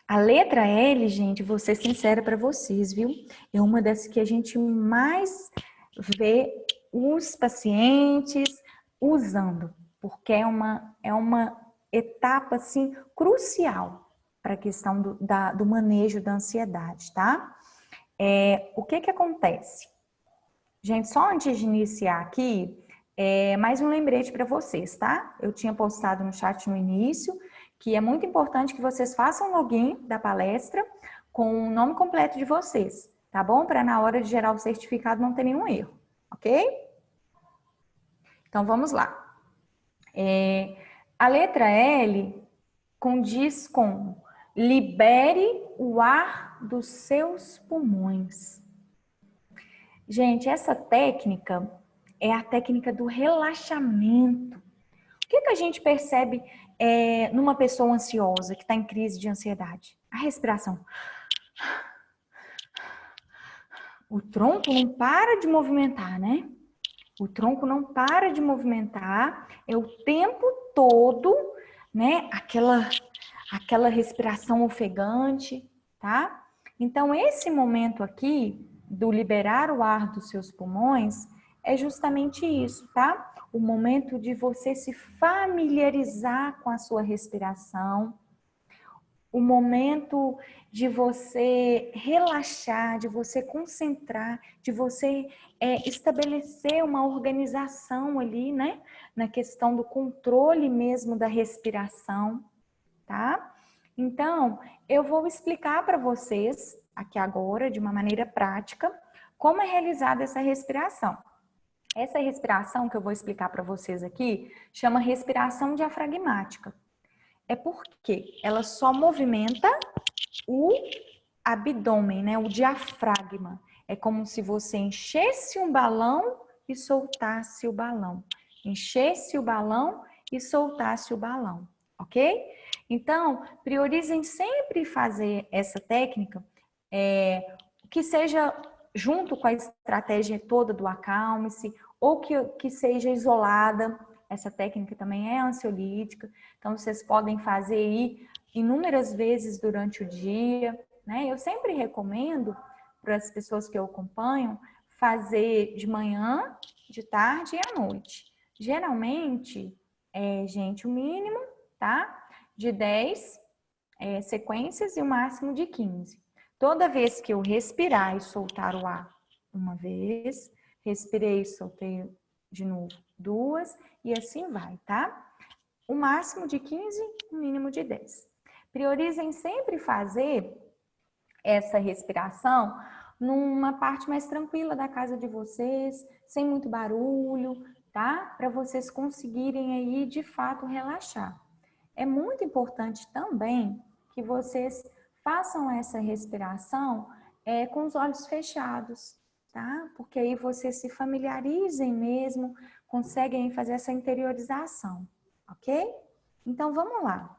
A letra L, gente, vou ser sincera para vocês, viu? É uma das que a gente mais vê os pacientes usando, porque é uma etapa, assim, crucial para a questão do manejo da ansiedade, tá? O que acontece? Gente, só antes de iniciar aqui, mais um lembrete para vocês, tá? Eu tinha postado no chat no início que é muito importante que vocês façam login da palestra com o nome completo de vocês, tá bom? Para na hora de gerar o certificado não ter nenhum erro, ok? Então, vamos lá. A letra L condiz com libere o ar dos seus pulmões. Gente, essa técnica é a técnica do relaxamento. O que a gente percebe numa pessoa ansiosa que está em crise de ansiedade? A respiração. O tronco não para de movimentar, né? O tronco não para de movimentar, é o tempo todo, né? Aquela respiração ofegante, tá? Então, esse momento aqui do liberar o ar dos seus pulmões é justamente isso, tá? O momento de você se familiarizar com a sua respiração, o momento de você relaxar, de você concentrar, de você estabelecer uma organização ali, né? Na questão do controle mesmo da respiração, tá? Então, eu vou explicar para vocês aqui agora, de uma maneira prática, como é realizada essa respiração. Essa respiração que eu vou explicar para vocês aqui chama respiração diafragmática. É porque ela só movimenta o abdômen, né? O diafragma. É como se você enchesse um balão e soltasse o balão. Enchesse o balão e soltasse o balão, ok? Então, priorizem sempre fazer essa técnica que seja junto com a estratégia toda do acalme-se ou que seja isolada. Essa técnica também é ansiolítica, então vocês podem fazer aí inúmeras vezes durante o dia, né? Eu sempre recomendo para as pessoas que eu acompanho fazer de manhã, de tarde e à noite. Geralmente, gente, o mínimo, tá? De 10 sequências e o máximo de 15. Toda vez que eu respirar e soltar o ar uma vez, respirei e soltei de novo 2 e assim vai, tá? O máximo de 15, o mínimo de 10. Priorizem sempre fazer essa respiração numa parte mais tranquila da casa de vocês, sem muito barulho, tá? Para vocês conseguirem aí de fato relaxar. É muito importante também que vocês façam essa respiração com os olhos fechados, tá? Porque aí vocês se familiarizem mesmo, conseguem fazer essa interiorização, ok? Então, vamos lá.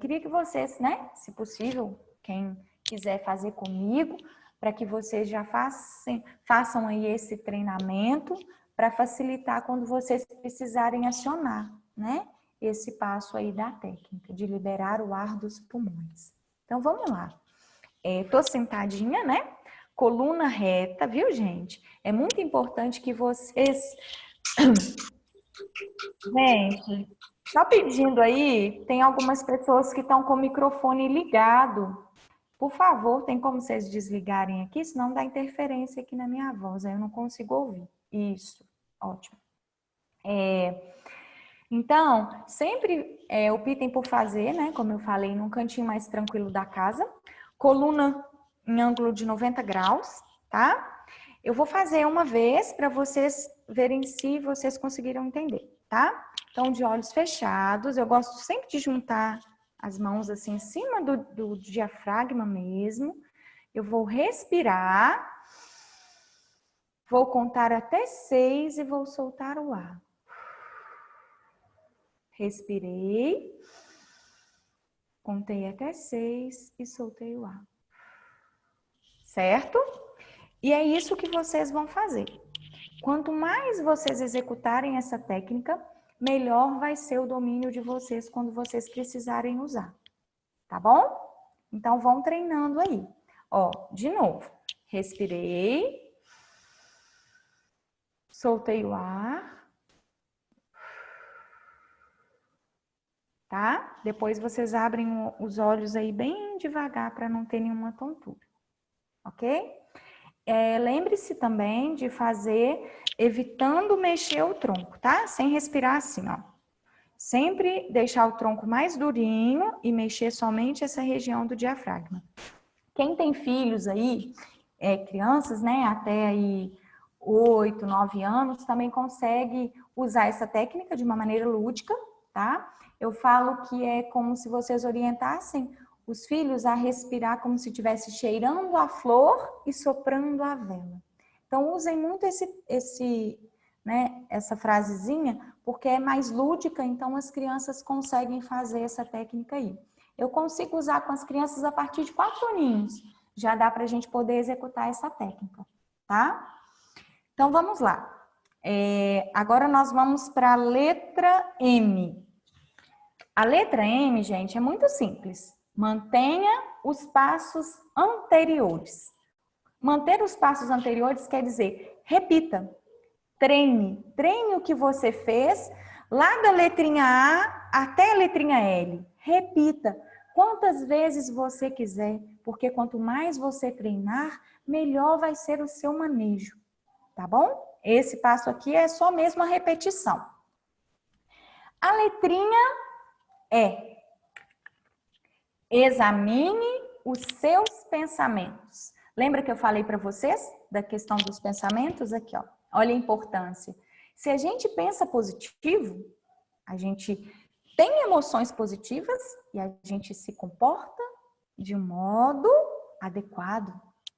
Queria que vocês, né, se possível, quem quiser fazer comigo, para que vocês já façam aí esse treinamento para facilitar quando vocês precisarem acionar, né? Esse passo aí da técnica de liberar o ar dos pulmões. Então, vamos lá. Tô sentadinha, né? coluna reta, viu, gente? É muito importante que vocês... Gente, só pedindo aí, tem algumas pessoas que estão com o microfone ligado. Por favor, tem como vocês desligarem aqui, senão dá interferência aqui na minha voz, aí eu não consigo ouvir. Isso, ótimo. Então, sempre optem por fazer, né, como eu falei, num cantinho mais tranquilo da casa, coluna em ângulo de 90 graus, tá? Eu vou fazer uma vez para vocês verem se vocês conseguiram entender, tá? Então, de olhos fechados, eu gosto sempre de juntar as mãos assim em cima do diafragma mesmo. Eu vou respirar, vou contar até 6 e vou soltar o ar. Respirei, contei até 6 e soltei o ar. Certo? E é isso que vocês vão fazer. Quanto mais vocês executarem essa técnica, melhor vai ser o domínio de vocês quando vocês precisarem usar. Tá bom? Então, vão treinando aí. Ó, de novo. Respirei. Soltei o ar. Tá? Depois vocês abrem os olhos aí bem devagar para não ter nenhuma tontura. Ok? Lembre-se também de fazer evitando mexer o tronco, tá? Sem respirar assim, ó. Sempre deixar o tronco mais durinho e mexer somente essa região do diafragma. Quem tem filhos aí, crianças, né, até aí 8, 9 anos, também consegue usar essa técnica de uma maneira lúdica, tá? Eu falo que é como se vocês orientassem os filhos a respirar como se estivesse cheirando a flor e soprando a vela. Então, usem muito essa frasezinha, porque é mais lúdica, então as crianças conseguem fazer essa técnica aí. Eu consigo usar com as crianças a partir de 4 aninhos. Já dá para a gente poder executar essa técnica, tá? Então, vamos lá. Agora nós vamos para a letra M. A letra M, gente, é muito simples. Mantenha os passos anteriores. Manter os passos anteriores quer dizer, repita, treine o que você fez lá da letrinha A até a letrinha L. Repita quantas vezes você quiser, porque quanto mais você treinar, melhor vai ser o seu manejo, tá bom? Esse passo aqui é só mesmo a repetição. A letrinha E. Examine os seus pensamentos. Lembra que eu falei para vocês da questão dos pensamentos? Aqui, ó. Olha a importância. Se a gente pensa positivo, a gente tem emoções positivas e a gente se comporta de um modo adequado,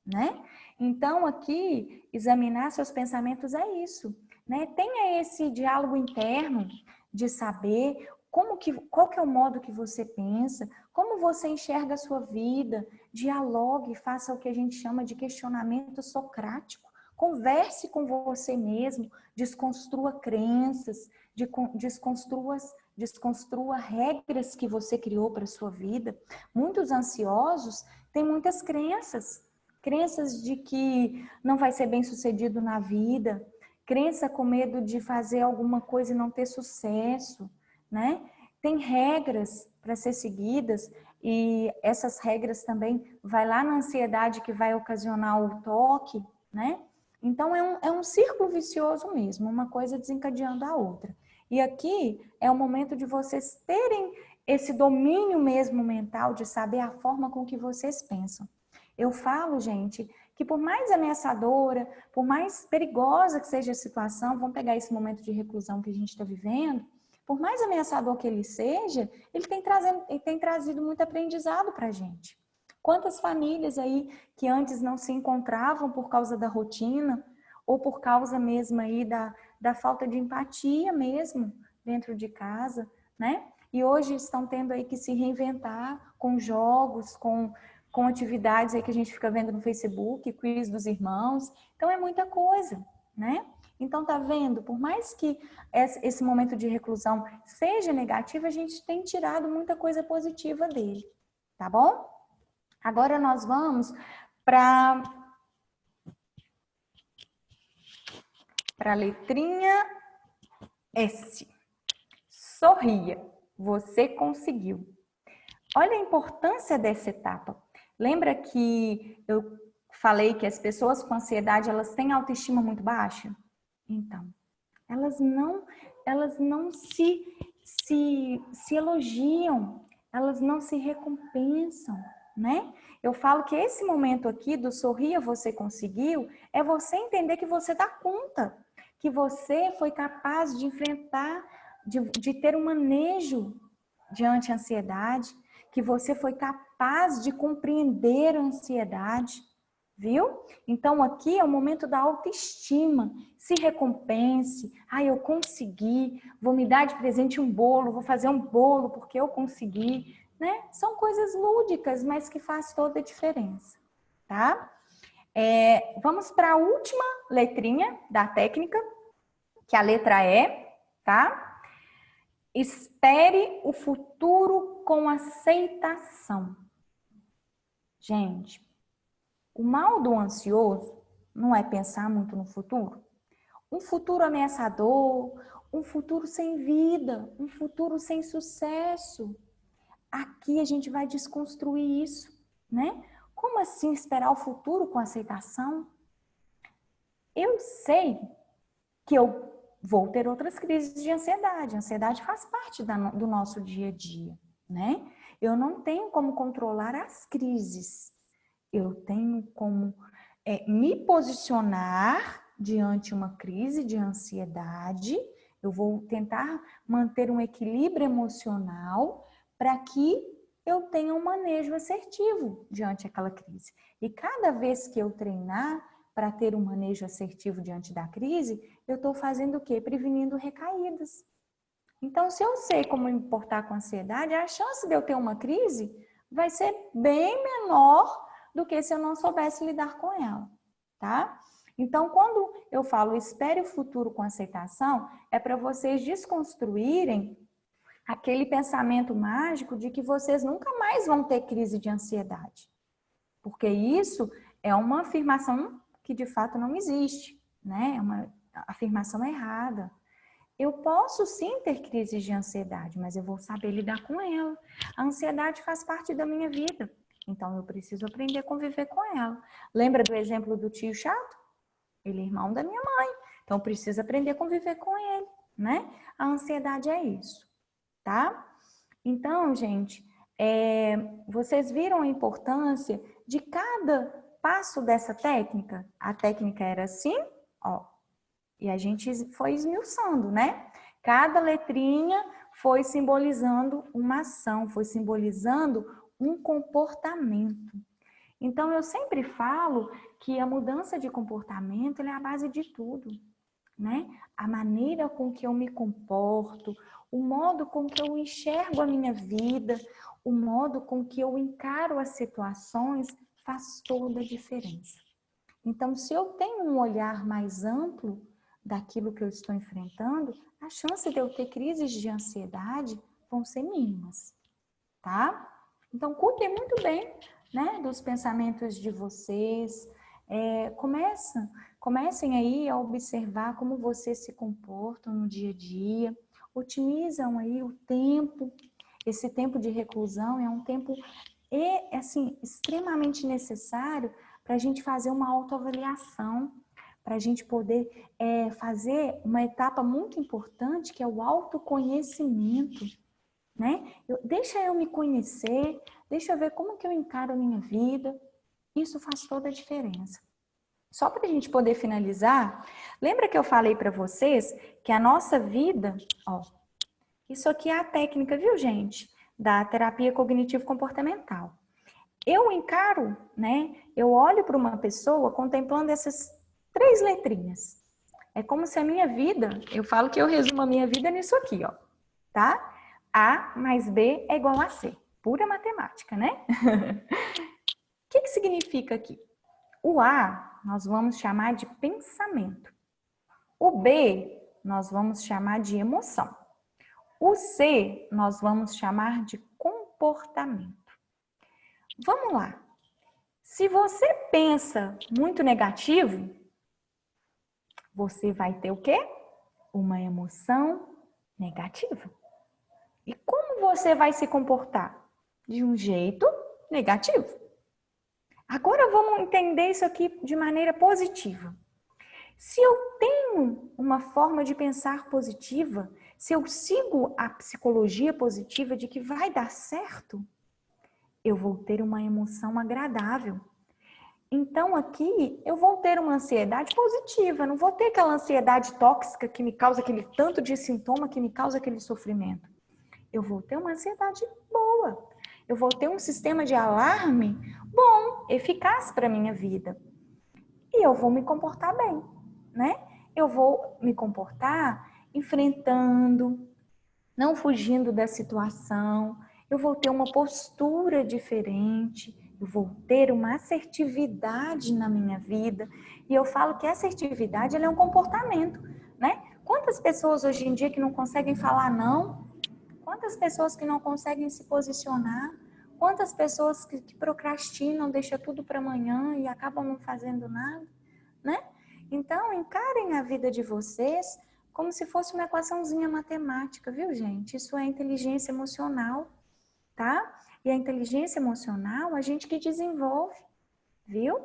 né? Então, aqui, examinar seus pensamentos é isso, né? Tenha esse diálogo interno de saber qual que é o modo que você pensa, como você enxerga a sua vida, dialogue, faça o que a gente chama de questionamento socrático, converse com você mesmo, desconstrua crenças, desconstrua regras que você criou para a sua vida. Muitos ansiosos têm muitas crenças de que não vai ser bem sucedido na vida, crença com medo de fazer alguma coisa e não ter sucesso, né? Tem regras para ser seguidas e essas regras também vai lá na ansiedade que vai ocasionar o toque, né? Então é um círculo vicioso mesmo, uma coisa desencadeando a outra. E aqui é o momento de vocês terem esse domínio mesmo mental de saber a forma com que vocês pensam. Eu falo, gente, que por mais ameaçadora, por mais perigosa que seja a situação, vamos pegar esse momento de reclusão que a gente está vivendo, por mais ameaçador que ele seja, ele tem trazido muito aprendizado para a gente. Quantas famílias aí que antes não se encontravam por causa da rotina, ou por causa mesmo aí da falta de empatia mesmo dentro de casa, né? E hoje estão tendo aí que se reinventar com jogos, com atividades aí que a gente fica vendo no Facebook, quiz dos irmãos. Então é muita coisa, né? Então, tá vendo? Por mais que esse momento de reclusão seja negativo, a gente tem tirado muita coisa positiva dele, tá bom? Agora nós vamos para para a letrinha S. Sorria. Você conseguiu. Olha a importância dessa etapa. Lembra que eu falei que as pessoas com ansiedade, elas têm autoestima muito baixa? Então, elas não se elogiam, elas não se recompensam, né? Eu falo que esse momento aqui do sorria, você conseguiu, é você entender que você dá conta, que você foi capaz de enfrentar, de ter um manejo diante a ansiedade, que você foi capaz de compreender a ansiedade, viu? Então aqui é o momento da autoestima. Se recompense. Eu consegui, vou me dar de presente um bolo, vou fazer um bolo porque eu consegui, né? São coisas lúdicas, mas que faz toda a diferença, tá? Vamos para a última letrinha da técnica, que é a letra E, tá? Espere o futuro com aceitação. Gente, o mal do ansioso não é pensar muito no futuro. Um futuro ameaçador, um futuro sem vida, um futuro sem sucesso. Aqui a gente vai desconstruir isso, né? Como assim esperar o futuro com aceitação? Eu sei que eu vou ter outras crises de ansiedade. A ansiedade faz parte do nosso dia a dia, né? Eu não tenho como controlar as crises. Eu tenho como me posicionar diante de uma crise de ansiedade. Eu vou tentar manter um equilíbrio emocional para que eu tenha um manejo assertivo diante daquela crise. E cada vez que eu treinar para ter um manejo assertivo diante da crise, eu estou fazendo o quê? Prevenindo recaídas. Então, se eu sei como me portar com a ansiedade, a chance de eu ter uma crise vai ser bem menor do que se eu não soubesse lidar com ela, tá? Então, quando eu falo espere o futuro com aceitação, é para vocês desconstruírem aquele pensamento mágico de que vocês nunca mais vão ter crise de ansiedade. Porque isso é uma afirmação que de fato não existe, né? É uma afirmação errada. Eu posso sim ter crises de ansiedade, mas eu vou saber lidar com ela. A ansiedade faz parte da minha vida, então eu preciso aprender a conviver com ela. Lembra do exemplo do tio chato? Ele é irmão da minha mãe, então eu preciso aprender a conviver com ele, né? A ansiedade é isso, tá? Então, gente, vocês viram a importância de cada passo dessa técnica? A técnica era assim, ó, e a gente foi esmiuçando, né? Cada letrinha foi simbolizando uma ação, foi simbolizando um comportamento. Então, eu sempre falo que a mudança de comportamento é a base de tudo, né? A maneira com que eu me comporto, o modo com que eu enxergo a minha vida, o modo com que eu encaro as situações faz toda a diferença. Então, se eu tenho um olhar mais amplo daquilo que eu estou enfrentando, a chance de eu ter crises de ansiedade vão ser mínimas, tá? Então, cuidem muito bem, né, dos pensamentos de vocês. Comecem aí a observar como vocês se comportam no dia a dia. Otimizam aí o tempo. Esse tempo de reclusão é um tempo assim, extremamente necessário para a gente fazer uma autoavaliação, para a gente poder fazer uma etapa muito importante, que é o autoconhecimento, né? Deixa eu me conhecer, deixa eu ver como que eu encaro a minha vida. Isso faz toda a diferença. Só para a gente poder finalizar, lembra que eu falei para vocês que a nossa vida, ó, isso aqui é a técnica, viu, gente? Da terapia cognitivo-comportamental. Eu encaro, né? Eu olho para uma pessoa contemplando essas 3 letrinhas. É como se a minha vida, eu falo que eu resumo a minha vida nisso aqui, ó, tá? A mais B é igual a C. Pura matemática, né? O que significa aqui? O A nós vamos chamar de pensamento. O B nós vamos chamar de emoção. O C nós vamos chamar de comportamento. Vamos lá. Se você pensa muito negativo, você vai ter o quê? Uma emoção negativa. E como você vai se comportar? De um jeito negativo. Agora vamos entender isso aqui de maneira positiva. Se eu tenho uma forma de pensar positiva, se eu sigo a psicologia positiva de que vai dar certo, eu vou ter uma emoção agradável. Então aqui eu vou ter uma ansiedade positiva, não vou ter aquela ansiedade tóxica que me causa aquele tanto de sintoma, que me causa aquele sofrimento. Eu vou ter uma ansiedade boa. Eu vou ter um sistema de alarme bom, eficaz para a minha vida. E eu vou me comportar bem, né? Eu vou me comportar enfrentando, não fugindo da situação. Eu vou ter uma postura diferente. Eu vou ter uma assertividade na minha vida. E eu falo que a assertividade ela é um comportamento, né? Quantas pessoas hoje em dia que não conseguem falar não? Quantas pessoas que não conseguem se posicionar? Quantas pessoas que procrastinam, deixam tudo para amanhã e acabam não fazendo nada, né? Então, encarem a vida de vocês como se fosse uma equaçãozinha matemática, viu, gente? Isso é inteligência emocional, tá? E a inteligência emocional, a gente que desenvolve, viu?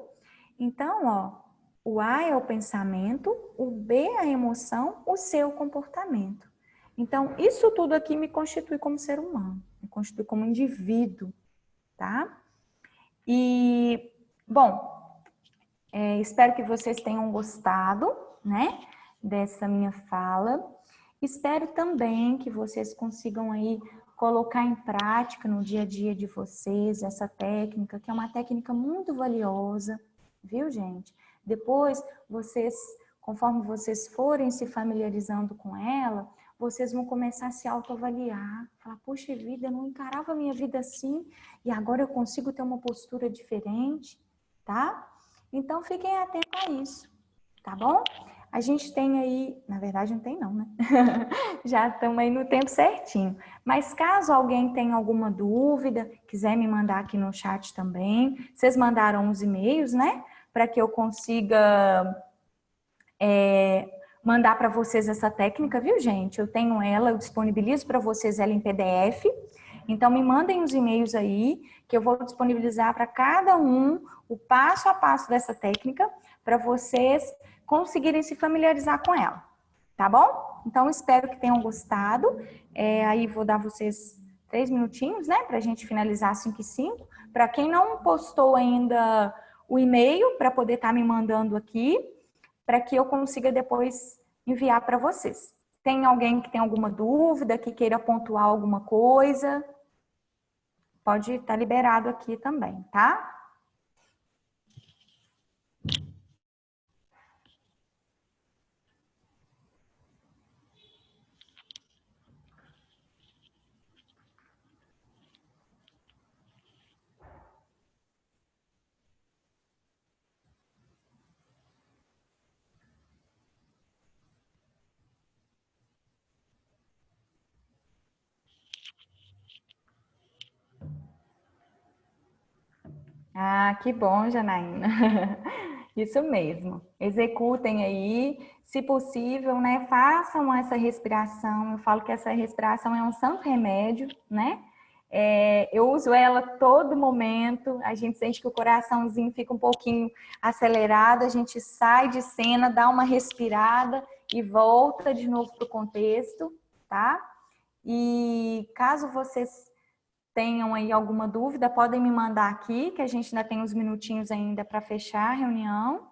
Então, ó, o A é o pensamento, o B é a emoção, o C é o comportamento. Então, isso tudo aqui me constitui como ser humano, me constitui como indivíduo, tá? E, bom, espero que vocês tenham gostado, né, dessa minha fala. Espero também que vocês consigam aí colocar em prática no dia a dia de vocês essa técnica, que é uma técnica muito valiosa, viu, gente? Depois, vocês, conforme vocês forem se familiarizando com ela, vocês vão começar a se autoavaliar, falar, poxa vida, eu não encarava a minha vida assim, e agora eu consigo ter uma postura diferente, tá? Então, fiquem atentos a isso, tá bom? A gente tem aí, na verdade não tem não, né? Já estamos aí no tempo certinho. Mas caso alguém tenha alguma dúvida, quiser me mandar aqui no chat também, vocês mandaram uns e-mails, né? Para que eu consiga mandar para vocês essa técnica, viu, gente? Eu tenho ela, eu disponibilizo para vocês ela em PDF. Então, me mandem os e-mails aí, que eu vou disponibilizar para cada um o passo a passo dessa técnica, para vocês conseguirem se familiarizar com ela, tá bom? Então, espero que tenham gostado. Aí, vou dar vocês 3 minutinhos, né, para a gente finalizar 5 e 5. Para quem não postou ainda o e-mail, para poder estar me mandando aqui, para que eu consiga depois enviar para vocês. Tem alguém que tem alguma dúvida, que queira pontuar alguma coisa? Pode estar liberado aqui também, tá? Ah, que bom, Janaína. Isso mesmo. Executem aí, se possível, né? Façam essa respiração. Eu falo que essa respiração é um santo remédio, né? Eu uso ela todo momento. A gente sente que o coraçãozinho fica um pouquinho acelerado, a gente sai de cena, dá uma respirada e volta de novo para o contexto, tá? E caso vocês tenham aí alguma dúvida, podem me mandar aqui, que a gente ainda tem uns minutinhos ainda para fechar a reunião.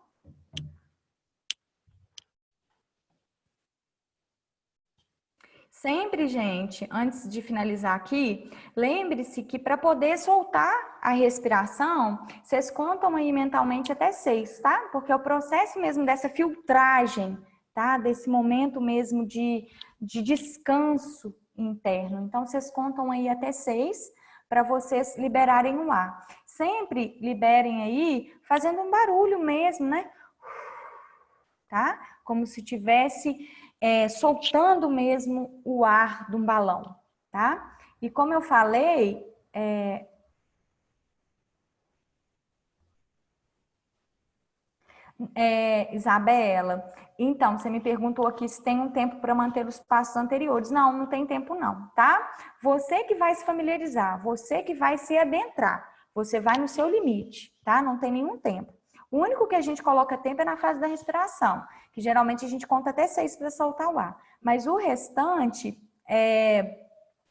Sempre, gente, antes de finalizar aqui, lembre-se que para poder soltar a respiração, vocês contam aí mentalmente até 6, tá? Porque é o processo mesmo dessa filtragem, tá? Desse momento mesmo de descanso interno. Então, vocês contam aí até 6 para vocês liberarem o ar. Sempre liberem aí fazendo um barulho mesmo, né? Tá? Como se tivesse soltando mesmo o ar de um balão, tá? E como eu falei, Isabela, então, você me perguntou aqui se tem um tempo para manter os passos anteriores. Não, não tem tempo não, tá? Você que vai se familiarizar, você que vai se adentrar, você vai no seu limite, tá? Não tem nenhum tempo. O único que a gente coloca tempo é na fase da respiração, que geralmente a gente conta até 6 para soltar o ar. Mas o restante,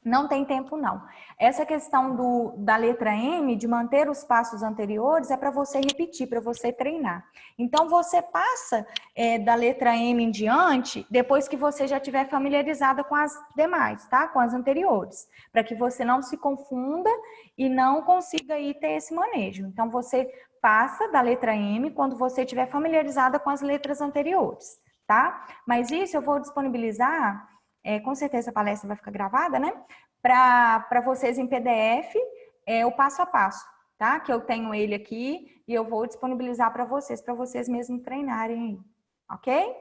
não tem tempo, não. Essa questão da letra M, de manter os passos anteriores, é para você repetir, para você treinar. Então, você passa da letra M em diante, depois que você já estiver familiarizada com as demais, tá? Com as anteriores. Para que você não se confunda e não consiga aí ter esse manejo. Então, você passa da letra M quando você estiver familiarizada com as letras anteriores, tá? Mas isso eu vou disponibilizar... com certeza a palestra vai ficar gravada, né? Para vocês em PDF, o passo a passo, tá? Que eu tenho ele aqui e eu vou disponibilizar para vocês mesmos treinarem aí, ok?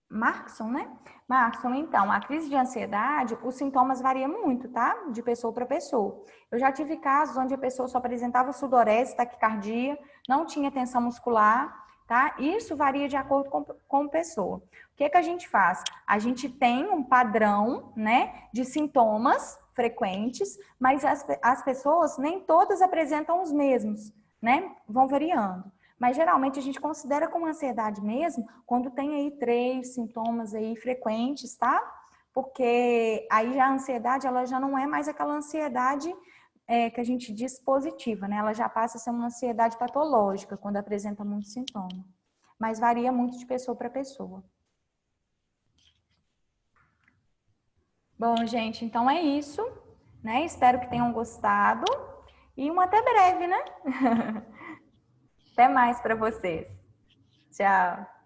Markson, né? Markson, então, a crise de ansiedade, os sintomas variam muito, tá? De pessoa para pessoa. Eu já tive casos onde a pessoa só apresentava sudorese, taquicardia, não tinha tensão muscular, tá? Isso varia de acordo com a pessoa. O que a gente faz? A gente tem um padrão, né, de sintomas frequentes, mas as pessoas nem todas apresentam os mesmos, né? Vão variando. Mas geralmente a gente considera como ansiedade mesmo quando tem aí 3 sintomas aí frequentes, tá? Porque aí já a ansiedade, ela já não é mais aquela ansiedade que a gente diz positiva, né? Ela já passa a ser uma ansiedade patológica quando apresenta muito sintoma. Mas varia muito de pessoa para pessoa. Bom, gente, então é isso, né? Espero que tenham gostado e até breve, né? Até mais para vocês. Tchau.